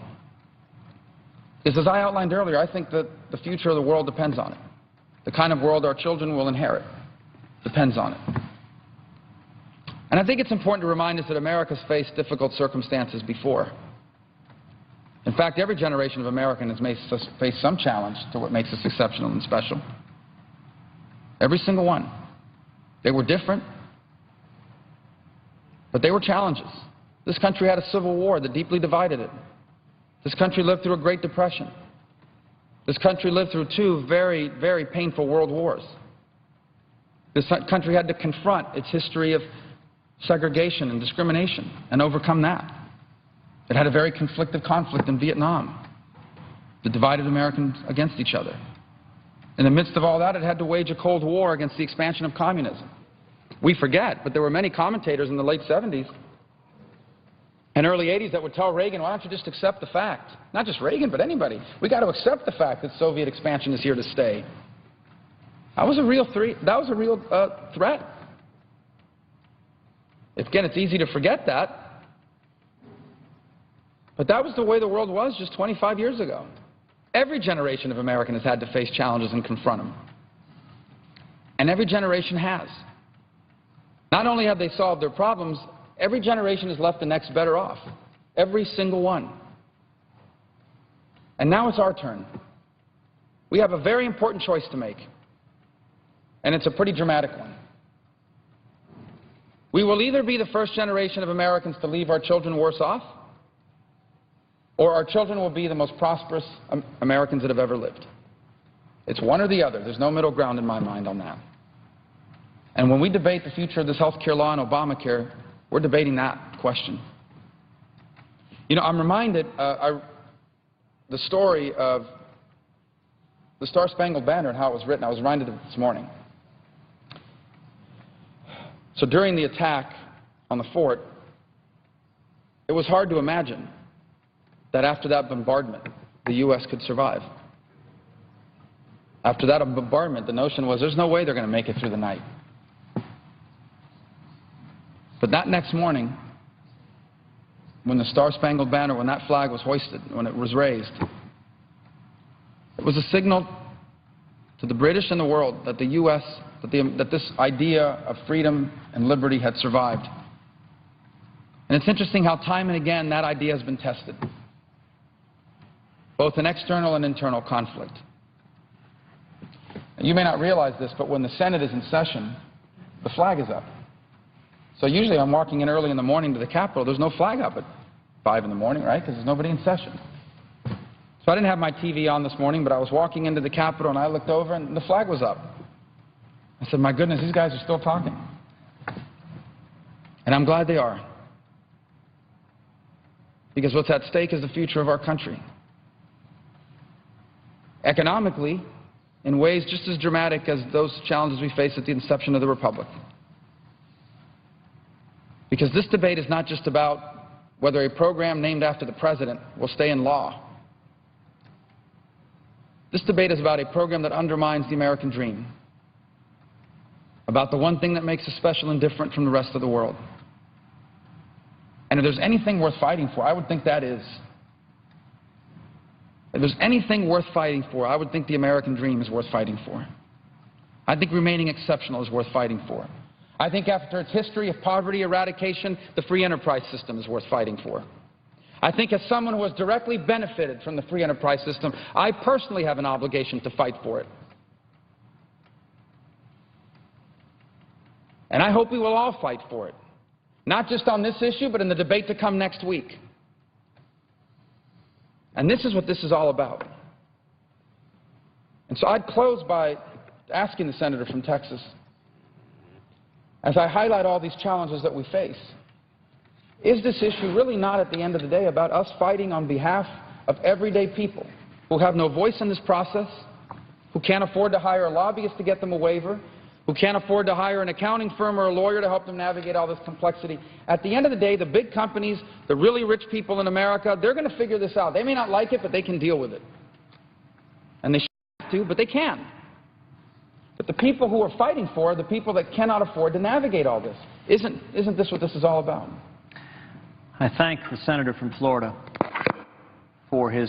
Because as I outlined earlier, I think that the future of the world depends on it. The kind of world our children will inherit depends on it. And I think it's important to remind us that America's faced difficult circumstances before. In fact, every generation of Americans has faced some challenge to what makes us exceptional and special. Every single one. They were different, but they were challenges. This country had a civil war that deeply divided it. This country lived through a Great Depression. This country lived through 2 very, very painful world wars. This country had to confront its history of segregation and discrimination and overcome that. It had a very conflicted conflict in Vietnam that divided Americans against each other. In the midst of all that, it had to wage a Cold War against the expansion of communism. We forget, but there were many commentators in the late 70s and early 80s that would tell Reagan, why don't you just accept the fact? Not just Reagan, but anybody. We got to accept the fact that Soviet expansion is here to stay. That was a real threat. Again, it's easy to forget that. But that was the way the world was just 25 years ago. Every generation of Americans has had to face challenges and confront them. And every generation has. Not only have they solved their problems, every generation has left the next better off. Every single one. And now it's our turn. We have a very important choice to make. And it's a pretty dramatic one. We will either be the first generation of Americans to leave our children worse off, or our children will be the most prosperous Americans that have ever lived. It's one or the other. There's no middle ground in my mind on that. And when we debate the future of this health care law and Obamacare, we're debating that question. You know, I'm reminded the story of the Star-Spangled Banner and how it was written. I was reminded of it this morning. So during the attack on the fort, it was hard to imagine that after that bombardment, the U.S. could survive. After that bombardment, the notion was there's no way they're going to make it through the night. But that next morning, when the Star-Spangled Banner, when that flag was hoisted, when it was raised, it was a signal to the British and the world that the U.S., that this idea of freedom and liberty had survived. And it's interesting how time and again that idea has been tested, both in external and internal conflict. And you may not realize this, but when the Senate is in session, the flag is up. So usually I'm walking in early in the morning to the Capitol. There's no flag up at 5 in the morning, right, because there's nobody in session. So I didn't have my TV on this morning, but I was walking into the Capitol and I looked over and the flag was up. I said, my goodness, these guys are still talking. And I'm glad they are. Because what's at stake is the future of our country. Economically, in ways just as dramatic as those challenges we faced at the inception of the Republic. Because this debate is not just about whether a program named after the President will stay in law. This debate is about a program that undermines the American dream, about the one thing that makes us special and different from the rest of the world. And if there's anything worth fighting for, I would think that is. If there's anything worth fighting for, I would think the American dream is worth fighting for. I think remaining exceptional is worth fighting for. I think after its history of poverty eradication, the free enterprise system is worth fighting for. I think as someone who has directly benefited from the free enterprise system, I personally have an obligation to fight for it. And I hope we will all fight for it, not just on this issue, but in the debate to come next week. And this is what this is all about. And so I'd close by asking the senator from Texas, as I highlight all these challenges that we face, is this issue really not at the end of the day about us fighting on behalf of everyday people who have no voice in this process, who can't afford to hire a lobbyist to get them a waiver, who can't afford to hire an accounting firm or a lawyer to help them navigate all this complexity? At the end of the day, the big companies, the really rich people in America, they're going to figure this out. They may not like it, but they can deal with it. And they have to, but they can. But the people who are fighting for are the people that cannot afford to navigate all this. Isn't this what this is all about? I thank the senator from Florida for his